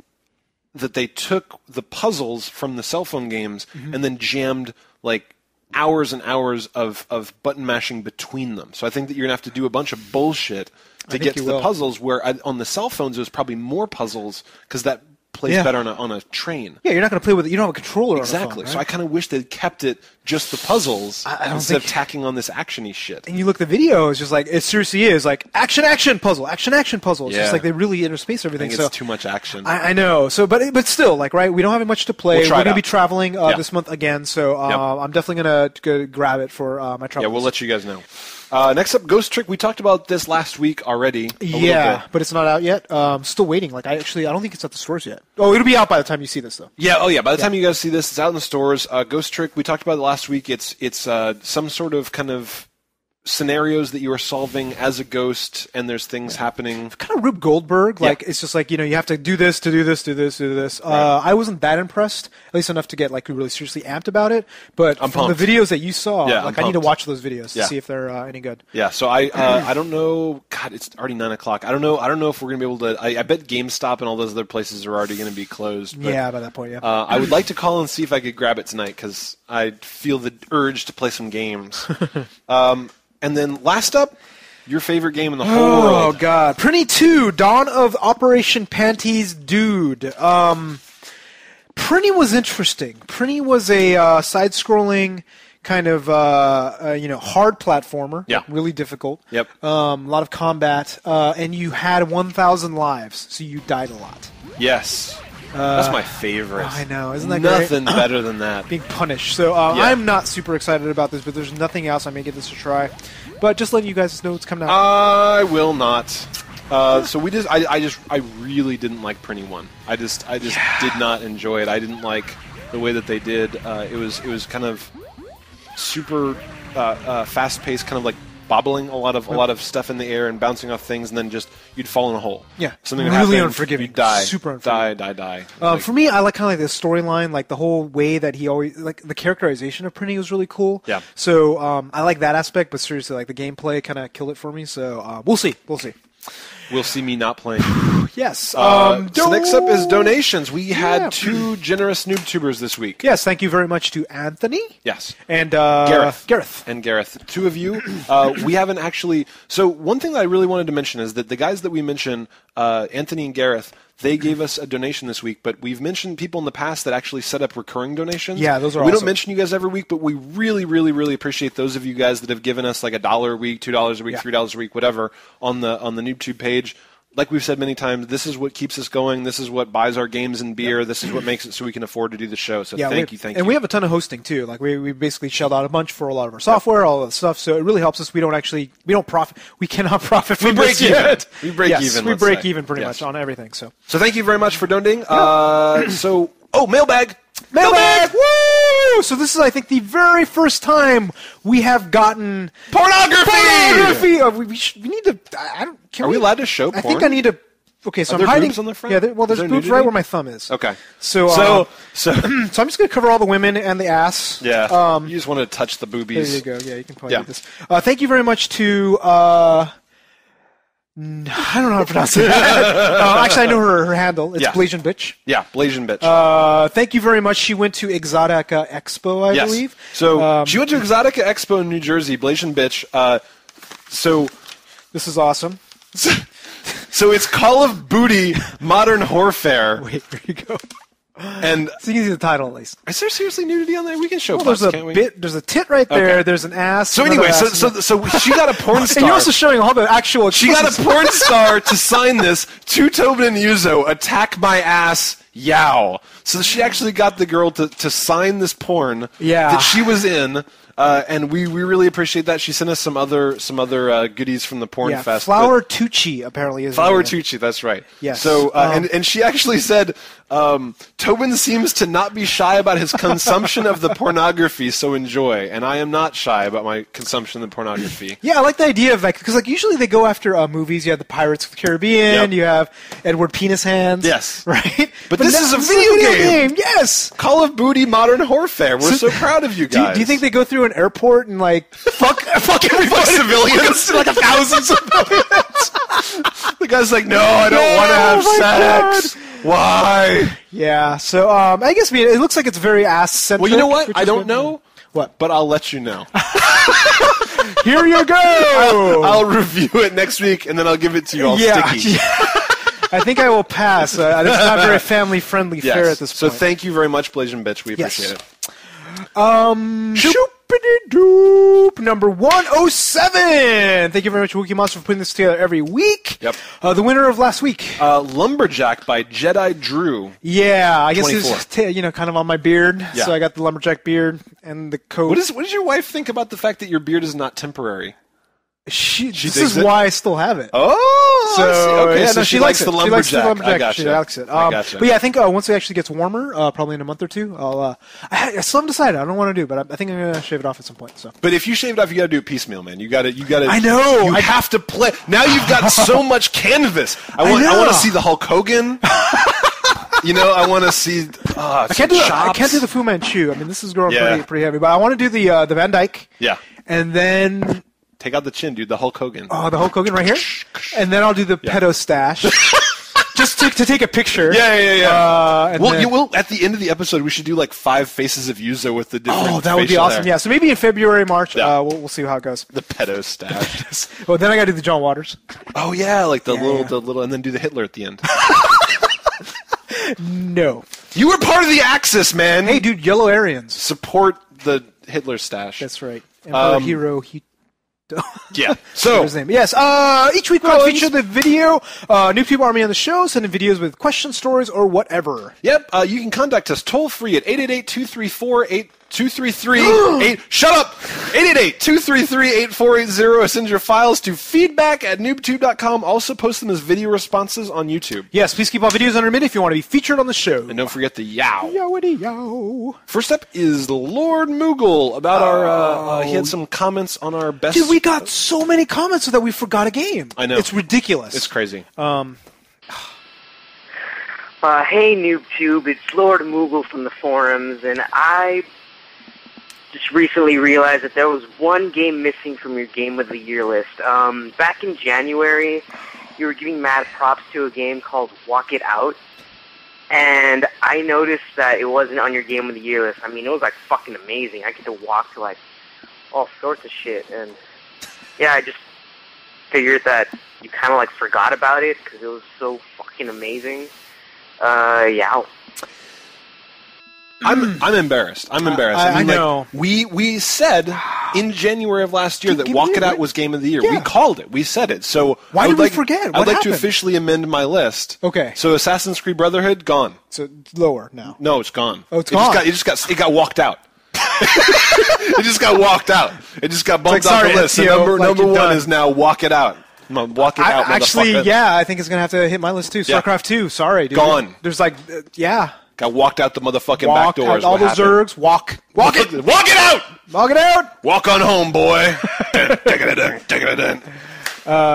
that they took the puzzles from the cell phone games and then jammed like hours and hours of button mashing between them. So I think that you're going to have to do a bunch of bullshit to get to the puzzles, where on the cell phones there's probably more puzzles because that plays better on a train. Yeah, you're not going to play with it. You don't have a controller exactly. on a phone, right? So I kind of wish they'd kept it just the puzzles instead of tacking on this action-y shit. And you look at the video, it's just like, it seriously is like action puzzle, action puzzle. It's just like they really interspace everything. I think it's too much action. I know. So, but still, like, right, we don't have much to play. We're going to be traveling this month again, so I'm definitely going to grab it for my travels. Yeah, we'll let you guys know. Next up, Ghost Trick. We talked about this last week already. Yeah, but it's not out yet. Still waiting. Like, I don't think it's at the stores yet. Oh, it'll be out by the time you see this, though. Yeah. By the time you guys see this, it's out in the stores. Ghost Trick. We talked about it last week. It's some sort of kind of scenarios that you are solving as a ghost, and there's things happening. Kind of Rube Goldberg. Like, it's just like, you have to do this, to do this, do this, do this. Right. I wasn't that impressed, at least enough to get like really seriously amped about it. But from the videos that you saw, like I need to watch those videos to see if they're any good. Yeah. So I don't know. God, it's already 9:00. I don't know if we're gonna be able to. I bet GameStop and all those other places are already gonna be closed. But, by that point, I would like to call and see if I could grab it tonight because I feel the urge to play some games. And then last up, your favorite game in the whole world. Oh, God. Prinny 2, Dawn of Operation Panties Dude. Prinny was interesting. Prinny was a side-scrolling kind of hard platformer. Yeah. Really difficult. Yep. A lot of combat. And you had 1,000 lives, so you died a lot. Yes. That's my favorite. I know. Isn't that nothing great? better than that. Being punished. So I'm not super excited about this, but there's nothing else. I may give this a try. But just letting you guys know what's coming out. I will not. So we just, I really didn't like Prinny 1. I just did not enjoy it. I didn't like the way that they did. It was kind of super fast-paced, kind of like bobbling a lot of stuff in the air and bouncing off things, and then just you'd fall in a hole. Yeah, something would really happen, unforgiving. You'd die, super unforgiving. Die. For me, I like kind of like the storyline, like the whole way that he always like the characterization of Prinny was really cool. Yeah. So I like that aspect, but seriously, like the gameplay kind of killed it for me. So we'll see. We'll see me not playing. Yes. So next up is donations. We had 2 generous NooBToobers this week. Yes, thank you very much to Anthony. Yes. And Gareth. And Gareth. 2 of you. We haven't actually... So one thing that I really wanted to mention is that the guys that we mention, Anthony and Gareth, they gave us a donation this week, but we've mentioned people in the past that actually set up recurring donations. Yeah, those are awesome. We don't mention you guys every week, but we really, really, really appreciate those of you guys that have given us like $1 a week, $2 a week, $3 a week, whatever, on the NooBTooB page. Like we've said many times, this is what keeps us going. This is what buys our games and beer. Yep. This is what makes it so we can afford to do the show. So thank you. And we have a ton of hosting too. Like we basically shelled out a bunch for a lot of our software, all of that stuff. So it really helps us. We don't profit. We cannot profit from this yet. We break even. We break even pretty much on everything. So thank you very much for donating. Mailbag. Woo! So this is, I think, the very first time we have gotten pornography. We need to. Are we allowed to show porn? I think I need to. Okay, so Are I'm hiding. Boobs on the front? Yeah, there's boobs right where my thumb is. Okay. So I'm just going to cover all the women and the ass. Yeah. You just want to touch the boobies. There you go. Yeah, you can probably do this. Thank you very much to. I don't know how to pronounce it. Actually, I know her handle. It's Blasian Bitch. Yeah, Blasian Bitch. Thank you very much. She went to Exotica Expo, I believe. So she went to Exotica Expo in New Jersey, Blasian Bitch. So this is awesome. So it's Call of Booty Modern Warfare. Wait, there you go. And so you can see the title at least. Is there seriously nudity on there? We can show. Well, there's a tit right there. Okay. There's an ass. So anyway, so she got a porn star. And you're also showing all the actual. She got a porn star to sign this to Tobin and Yuzo. Attack my ass, yow. So she actually got the girl to sign this porn that she was in. And we really appreciate that. She sent us some other goodies from the Porn Fest. Flower Tucci apparently is. Flower Tucci, that's right. Yes. So and she actually said, Tobin seems to not be shy about his consumption of the pornography, so enjoy. And I am not shy about my consumption of the pornography. Yeah, I like the idea of because usually they go after movies. You have the Pirates of the Caribbean. Yep. You have Edward Penis Hands. Yes. Right. But this is a video game. Yes. Call of Booty Modern Warfare. We're so proud of you guys. Do you think they go through an airport and fuck everybody, civilians, like thousands of civilians? The guy's like, no, I don't want to have sex. God. Why? Yeah. So I guess it looks like it's very ass-centric. Well, you know what? I don't know. What? But I'll let you know. Here you go. I'll review it next week, and then I'll give it to you all sticky. Yeah. I think I will pass. It's not very family-friendly fare at this point. So thank you very much, Blasian Bitch. We appreciate it. Shoop-a-dee-doop, number 107. Thank you very much, Wookie Monster, for putting this together every week. Yep. The winner of last week. Lumberjack by Jedi Drew. Yeah, I guess it's kind of on my beard. Yeah. So I got the Lumberjack beard and the coat. What does your wife think about the fact that your beard is not temporary? This is why I still have it. Oh, so okay, yeah, so no, she likes the lumberjack. She likes the lumberjack. I gotcha. She likes it. Gotcha. But yeah, I think once it actually gets warmer, probably in a month or two, I still haven't decided. I don't know what to do, but I think I'm gonna shave it off at some point. So. But if you shave it off, you gotta do it piecemeal, man. You gotta. I know. You have to play. Now you've got so much canvas. I want to see the Hulk Hogan. I want to see. I can't do the Fu Manchu. I mean, this is growing pretty heavy. But I want to do the Van Dyke. Yeah. And then. Take out the chin, dude. The Hulk Hogan. Oh, the Hulk Hogan right here? And then I'll do the pedo stash. Just to take a picture. Yeah. You will, at the end of the episode, we should do like 5 faces of Yuzo with the different Oh, that would be awesome. hair. Yeah, so maybe in February, March, we'll see how it goes. The pedo stash. Well, then I got to do the John Waters. Oh, yeah, like the little, and then do the Hitler at the end. No. You were part of the Axis, man. Hey, dude, Yellow Aryans. Support the Hitler stash. That's right. Emperor Hero Yeah. So his name. Yes. Each week we'll feature the video. NooBTooB Army on the show. Send in videos with questions, stories, or whatever. Yep. You can contact us toll free at 888-234-8233. Shut up. 888-233-8480. Send your files to feedback@noobtoob.com. Also post them as video responses on YouTube. Yes. Please keep all videos under a minute if you want to be featured on the show. And don't forget the yow. Yowity yow. First up is Lord Moogle about our. He had some comments on our best. Dude, we got so many comments that we forgot a game. I know. It's ridiculous. It's crazy. Hey, NooBTooB, it's Lord Moogle from the forums, and I just recently realized that there was one game missing from your Game of the Year list. Back in January, you were giving mad props to a game called Walk It Out, and I noticed that it wasn't on your Game of the Year list. I mean, it was, like, fucking amazing. I get to walk to, like, all sorts of shit, and, yeah, I just figured that you kind of, like, forgot about it, because it was so fucking amazing. Yeah. I'm embarrassed. I mean, I know. Like, we said in January of last year that Walk It Out was Game of the Year. Yeah. We called it. We said it. So why did we forget? I'd like to officially amend my list. Okay. So Assassin's Creed Brotherhood gone. So it's lower now. No, it's gone. Oh, it's gone. It got walked out. It just got walked out. It just got bumped off the list. So number one is now Walk It Out. Walk It Out. Actually, yeah, I think it's gonna have to hit my list too. StarCraft 2. Sorry, dude. Gone. There's like, Got walked out the motherfucking back doors. All the Zergs. Walk it. Walk it out. Walk it out. Walk on home, boy.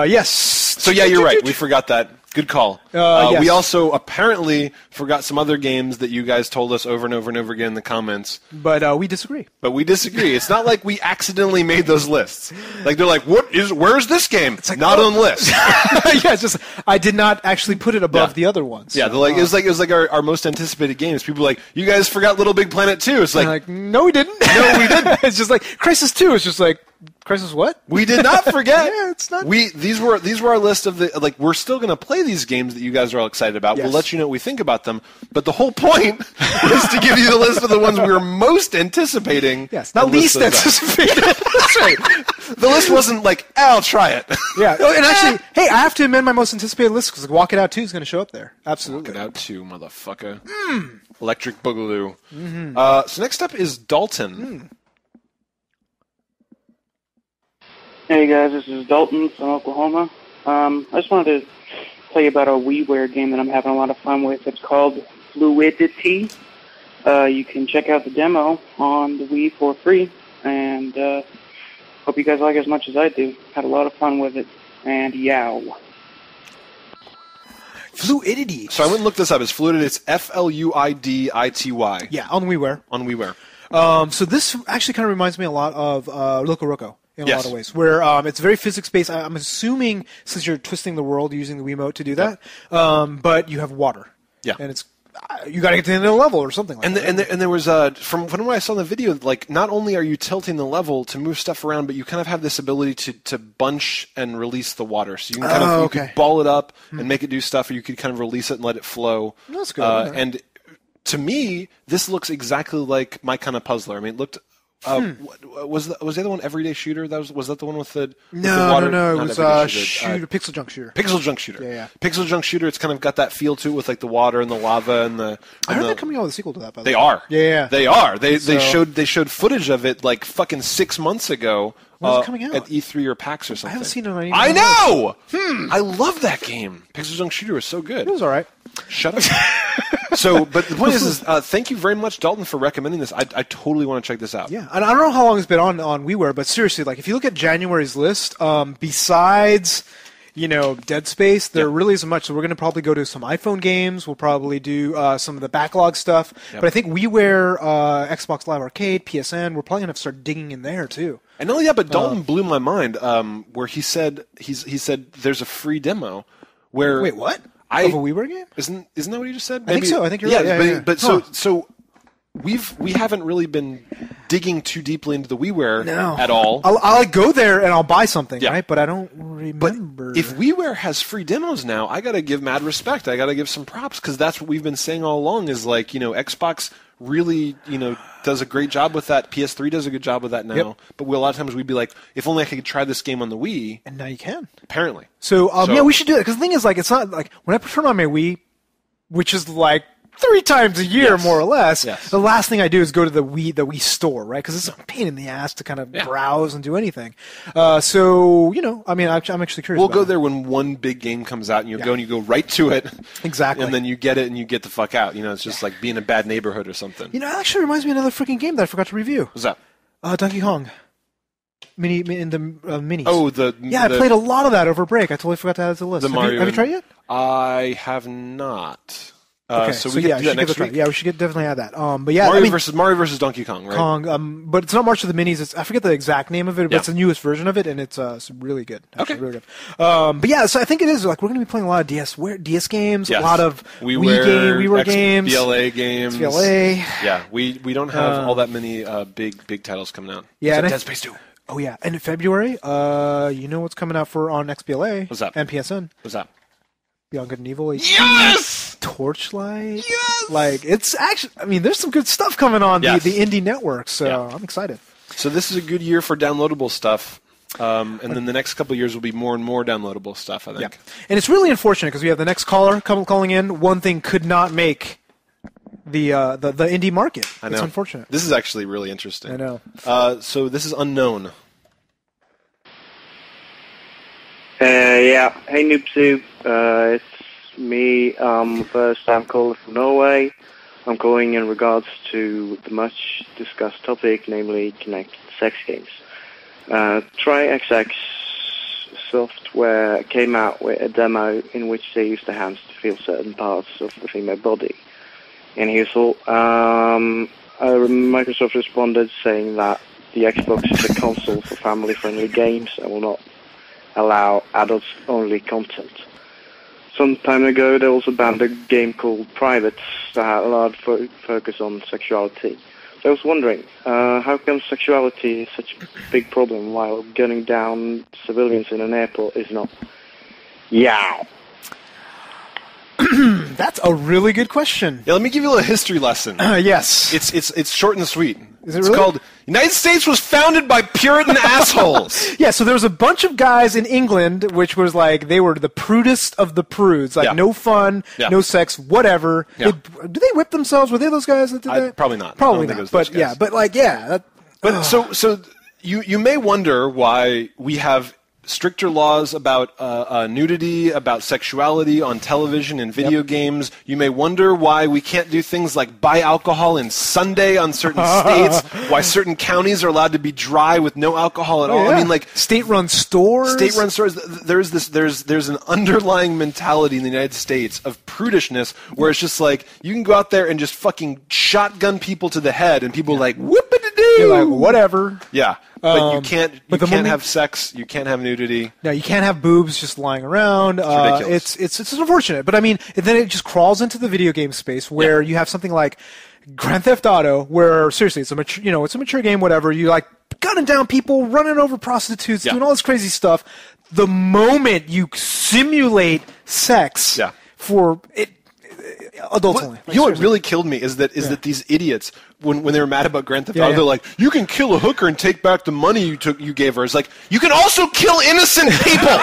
Yes. So yeah, you're right. We forgot that. Good call. Yes. We also apparently forgot some other games that you guys told us over and over and over again in the comments. But we disagree. It's not like we accidentally made those lists. Like they're like, where's this game? It's like, not on the list. Yeah, it's just I did not actually put it above the other ones. Yeah, so, it was like our most anticipated games. People were like, you guys forgot Little Big Planet 2. It's like, no, we didn't. No, we didn't. It's just like Crisis 2. It's just like. Crisis what? We did not forget. Yeah, it's not. These were our list of the we're still going to play these games that you guys are all excited about. Yes. We'll let you know what we think about them. But the whole point is to give you the list of the ones we were most anticipating. Yes, not least anticipated. That's right. The list wasn't like, I'll try it. Yeah, and actually, hey, I have to amend my most anticipated list because Walk It Out 2 is going to show up there. Absolutely. Walk It Out 2, motherfucker. Electric Boogaloo. Mm-hmm. So next up is Dalton. Hey guys, this is Dalton from Oklahoma. I just wanted to tell you about a WiiWare game that I'm having a lot of fun with. It's called Fluidity. You can check out the demo on the Wii for free, and hope you guys like it as much as I do. Had a lot of fun with it, and yow. Fluidity. So I went and looked this up. It's Fluidity. It's Fluidity. Yeah, on WiiWare. On WiiWare. So this actually kind of reminds me a lot of Loco Roco. In a yes. lot of ways, where it's very physics-based. I'm assuming since you're twisting the world using the Wiimote to do that, but you have water. Yeah. And it's you got to get to the end of the level or something like that. And there was from what I saw in the video, like not only are you tilting the level to move stuff around, but you kind of have this ability to bunch and release the water. So you can kind of you can ball it up and make it do stuff, or you could kind of release it and let it flow. That's good. And to me, this looks exactly like my kind of puzzler. I mean, it looked Was the other one Everyday Shooter? Was that the one with the No, water? no. It was Pixel Junk Shooter. Pixel Junk Shooter. Yeah. Pixel Junk Shooter. It's kind of got that feel to it with like the water and the lava and the. I heard they're coming out with a sequel to that. By the way, they are. Yeah. They are. They showed footage of it like fucking 6 months ago. When's it coming out? At E3 or PAX or something. I haven't seen it on any. I know. I love that game. Pixel Junk Shooter was so good. It was all right. Shut up. But the point is thank you very much, Dalton, for recommending this. I totally want to check this out. Yeah, and I don't know how long it's been on WiiWare, but seriously, like if you look at January's list, besides Dead Space, there really isn't much. So we're going to probably go to some iPhone games. We'll probably do some of the backlog stuff. Yep. But I think WiiWare, Xbox Live Arcade, PSN, we're probably going to start digging in there too. And not only that, but Dalton blew my mind where he said there's a free demo where wait, what? Of a WiiWare game? Isn't that what you just said? Maybe. I think so. I think you're right. But so we haven't really been digging too deeply into the WiiWare at all. I'll go there and I'll buy something, right? But I don't remember. But if WiiWare has free demos now, I got to give mad respect. I got to give some props because that's what we've been saying all along. Is like Xbox really does a great job with that. PS3 does a good job with that now. Yep. But a lot of times we'd be like, if only I could try this game on the Wii. And now you can. Apparently. So yeah, we should do it because the thing is like it's not like when I turn on my Wii, which is like 3 times a year, more or less. Yes. The last thing I do is go to the Wii store, right? Because it's a pain in the ass to kind of browse and do anything. So I'm actually curious. We'll go there when one big game comes out, and you'll go and you go right to it. Exactly. And then you get it, and you get the fuck out. It's just like being in a bad neighborhood or something. It actually reminds me of another freaking game that I forgot to review. What's that? Donkey Kong. Minis. Oh, I played a lot of that over break. I totally forgot to add it to the list. Have you tried it yet? I have not. Okay, so we can do that next week. Yeah, we should definitely add that. But Mario versus Donkey Kong, right? But it's not March of the Minis. I forget the exact name of it, but it's the newest version of it, and it's really good. Actually, really good. But yeah, so I think it is like we're going to be playing a lot of DS games, a lot of WiiWare games, XBLA games. XBLA. Yeah, we don't have all that many big titles coming out. Yeah, Dead Space 2. Oh yeah, and in February, what's coming out on XBLA? What's that? And PSN. What's that? Beyond Good and Evil. Yes! Torchlight. Yes! Like, it's actually, there's some good stuff coming on the indie network, so I'm excited. So this is a good year for downloadable stuff. And then the next couple of years will be more and more downloadable stuff, I think. Yeah. And it's really unfortunate because we have the next caller calling in. One thing could not make the indie market. I know. It's unfortunate. This is actually really interesting. I know. So this is Unknown. Yeah. Hey, NooBTooB. It's me. First time caller from Norway. I'm calling in regards to the much discussed topic, namely connected sex games. TriXX Software came out with a demo in which they used their hands to feel certain parts of the female body. And Microsoft responded saying that the Xbox is a console for family-friendly games and will not allow adults-only content. Some time ago, they also banned a game called Privates that had a large focus on sexuality. So I was wondering, how come sexuality is such a big problem while gunning down civilians in an airport is not? Yeah. That's a really good question. Yeah, let me give you a little history lesson. Yes. It's short and sweet. Is it it's really? called United States was founded by Puritan assholes. Yeah, so there was a bunch of guys in England which was like they were the prudest of the prudes. Like no fun, no sex, whatever. Yeah. Did they whip themselves? Were they those guys that did that? Probably not. Probably not. But yeah, but like so you may wonder why we have stricter laws about nudity, about sexuality on television and video games. You may wonder why we can't do things like buy alcohol in Sunday on certain states, why certain counties are allowed to be dry with no alcohol at all. Yeah. I mean, like state-run stores. State-run stores. There's an underlying mentality in the United States of prudishness where it's just like you can go out there and just fucking shotgun people to the head, and people are like whoop-a-dee-doo. You're like whatever. Yeah. But you can't have sex. You can't have nudity. No, you can't have boobs just lying around. It's unfortunate, but I mean, then it just crawls into the video game space where you have something like Grand Theft Auto, where seriously, it's a mature game. Whatever, you like gunning down people, running over prostitutes, doing all this crazy stuff. The moment you simulate sex for it. Adults only. You know what really killed me is that these idiots, when they were mad about Grand Theft Auto, they're like, you can kill a hooker and take back the money you gave her. It's like, you can also kill innocent people!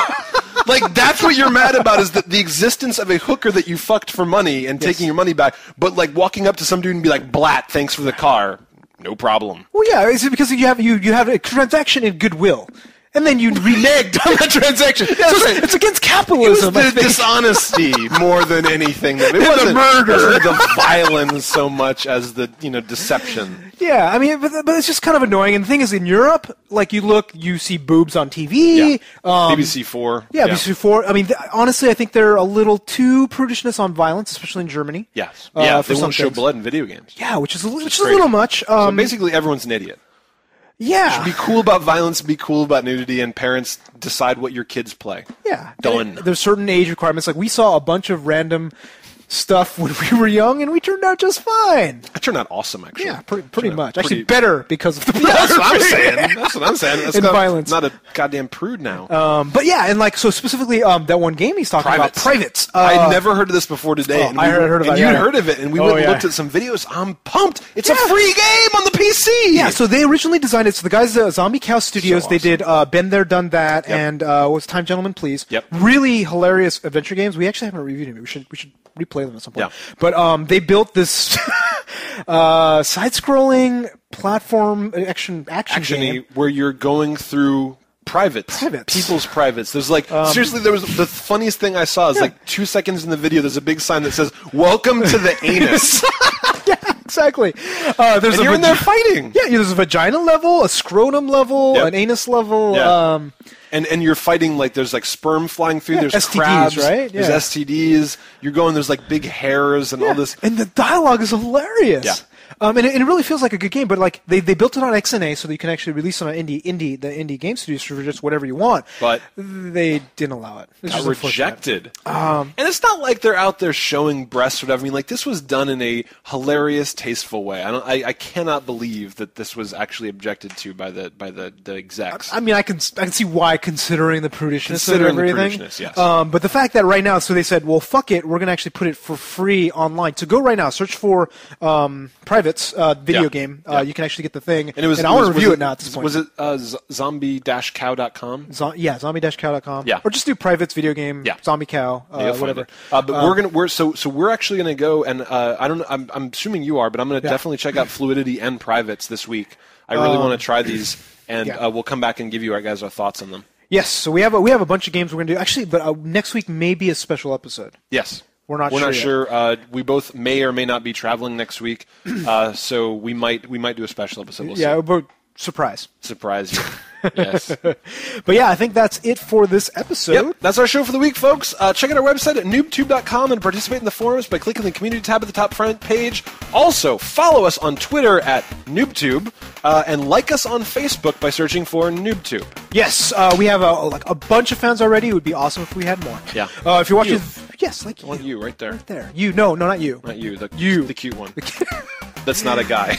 Like, that's what you're mad about, is the existence of a hooker that you fucked for money and taking your money back, but like walking up to some dude and be like, Blat, thanks for the car. No problem. Well, yeah, it's because you have a transaction in goodwill. And then you reneged on that transaction. Yeah, so it's against capitalism. It was the dishonesty more than anything. It wasn't the murder, the violence so much as the deception. Yeah, I mean, but it's just kind of annoying. And the thing is, in Europe, like you see boobs on TV. BBC4. Yeah, BBC4. I mean, honestly, I think they're a little too prudishness on violence, especially in Germany. Yes. Yeah, they won't show blood in video games. Yeah, which is a little much. So basically, everyone's an idiot. Yeah. Be cool about violence, be cool about nudity, and parents decide what your kids play. Yeah. Done. There's certain age requirements. Like, we saw a bunch of random stuff when we were young, and we turned out just fine. I turned out awesome, actually. Yeah, pretty much. Actually, better because of the that's what I'm saying. That's what I'm saying. That's violence. Not a goddamn prude now. But yeah, and like, so specifically, that one game he's talking about, Privates. I'd never heard of this before today. And I heard of it. And you'd heard of it, and we went and looked at some videos. I'm pumped. It's a free game on the PC. Yeah, so they originally designed it. So the guys at Zombie Cow Studios, So awesome. they did Been There, Done That, and what's Time Gentlemen Please. Yep. Really hilarious adventure games. We actually haven't reviewed them. We should replay them at some point. Yeah. But they built this side-scrolling platform action game where you're going through privates. People's privates. There's like, seriously, there was the funniest thing I saw is like 2 seconds in the video, there's a big sign that says, "Welcome to the anus." Yeah, exactly. And you're in there fighting. Yeah, there's a vagina level, a scrotum level, an anus level. Yeah. And you're fighting, like, there's like sperm flying through, there's STDs, crabs, right? There's STDs. You're going, there's like big hairs and all this. And the dialogue is hilarious. Yeah. And it really feels like a good game, but like they built it on XNA so that you can actually release it on the indie game studios for just whatever you want. But they didn't allow it. It got rejected. And it's not like they're out there showing breasts or whatever. I mean, like, this was done in a hilarious, tasteful way. I cannot believe that this was actually objected to by the execs. I mean, I can see why, considering the prudishness of everything. The prudishness, yes. But the fact that right now, so they said, well, fuck it, we're going to actually put it for free online. So go right now, search for Privates video game. You can actually get the thing. And I want to review it now at this point. Was it zombie-cow.com? Zombie-cow.com. Yeah. Or just do Privates video game, Zombie Cow, whatever. But we're actually going to go, and I'm assuming you are, but I'm going to definitely check out Fluidity and Privates this week. I really want to try these, and we'll come back and give you our thoughts on them. Yes, so we have a bunch of games we're going to do. Actually, but next week may be a special episode. Yes. We're not sure. We both may or may not be traveling next week, so we might do a special episode. We'll see. But surprise you. Yes. But yeah, I think that's it for this episode. Yep, that's our show for the week, folks. Check out our website at NooBTooB.com and participate in the forums by clicking the community tab at the top front page. Also, follow us on Twitter at NooBTooB and like us on Facebook by searching for NooBTooB. Yes, we have a bunch of fans already. It would be awesome if we had more. Yeah. If you're watching... Yes, like I want you right there. Right there. You. No, not you. Not you. The cute one. The That's not a guy.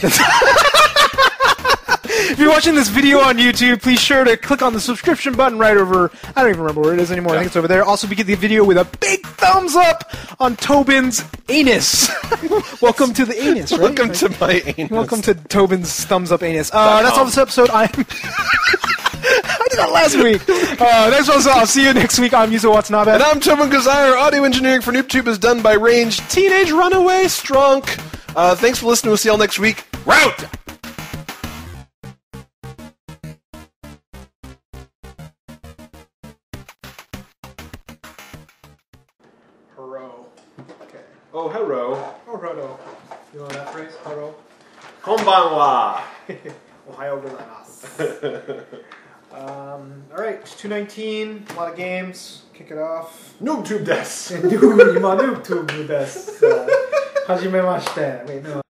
If you're watching this video on YouTube, please sure to click on the subscription button right over. I don't even remember where it is anymore. I think it's over there. Also, we get the video with a big thumbs up on Tobin's anus. Welcome to the anus, right? Welcome to my anus. Welcome to Tobin's thumbs up anus. That's all this episode. I did that last week. Thanks for I'll see you next week. I'm Yuzo Watanabe. And I'm Tobin Kazire. Audio engineering for NooBTooB is done by Range Teenage Runaway Strunk. Thanks for listening. We'll see y'all next week. Route! Okay. Oh, hello. Oh, hello. You know that phrase? Hello? Konbanwa. Ohayou gozaimasu. Alright, it's 2:19, a lot of games. Kick it off. NooBTooB desu. 今、NooBTooB です。はじめまして。Wait, no.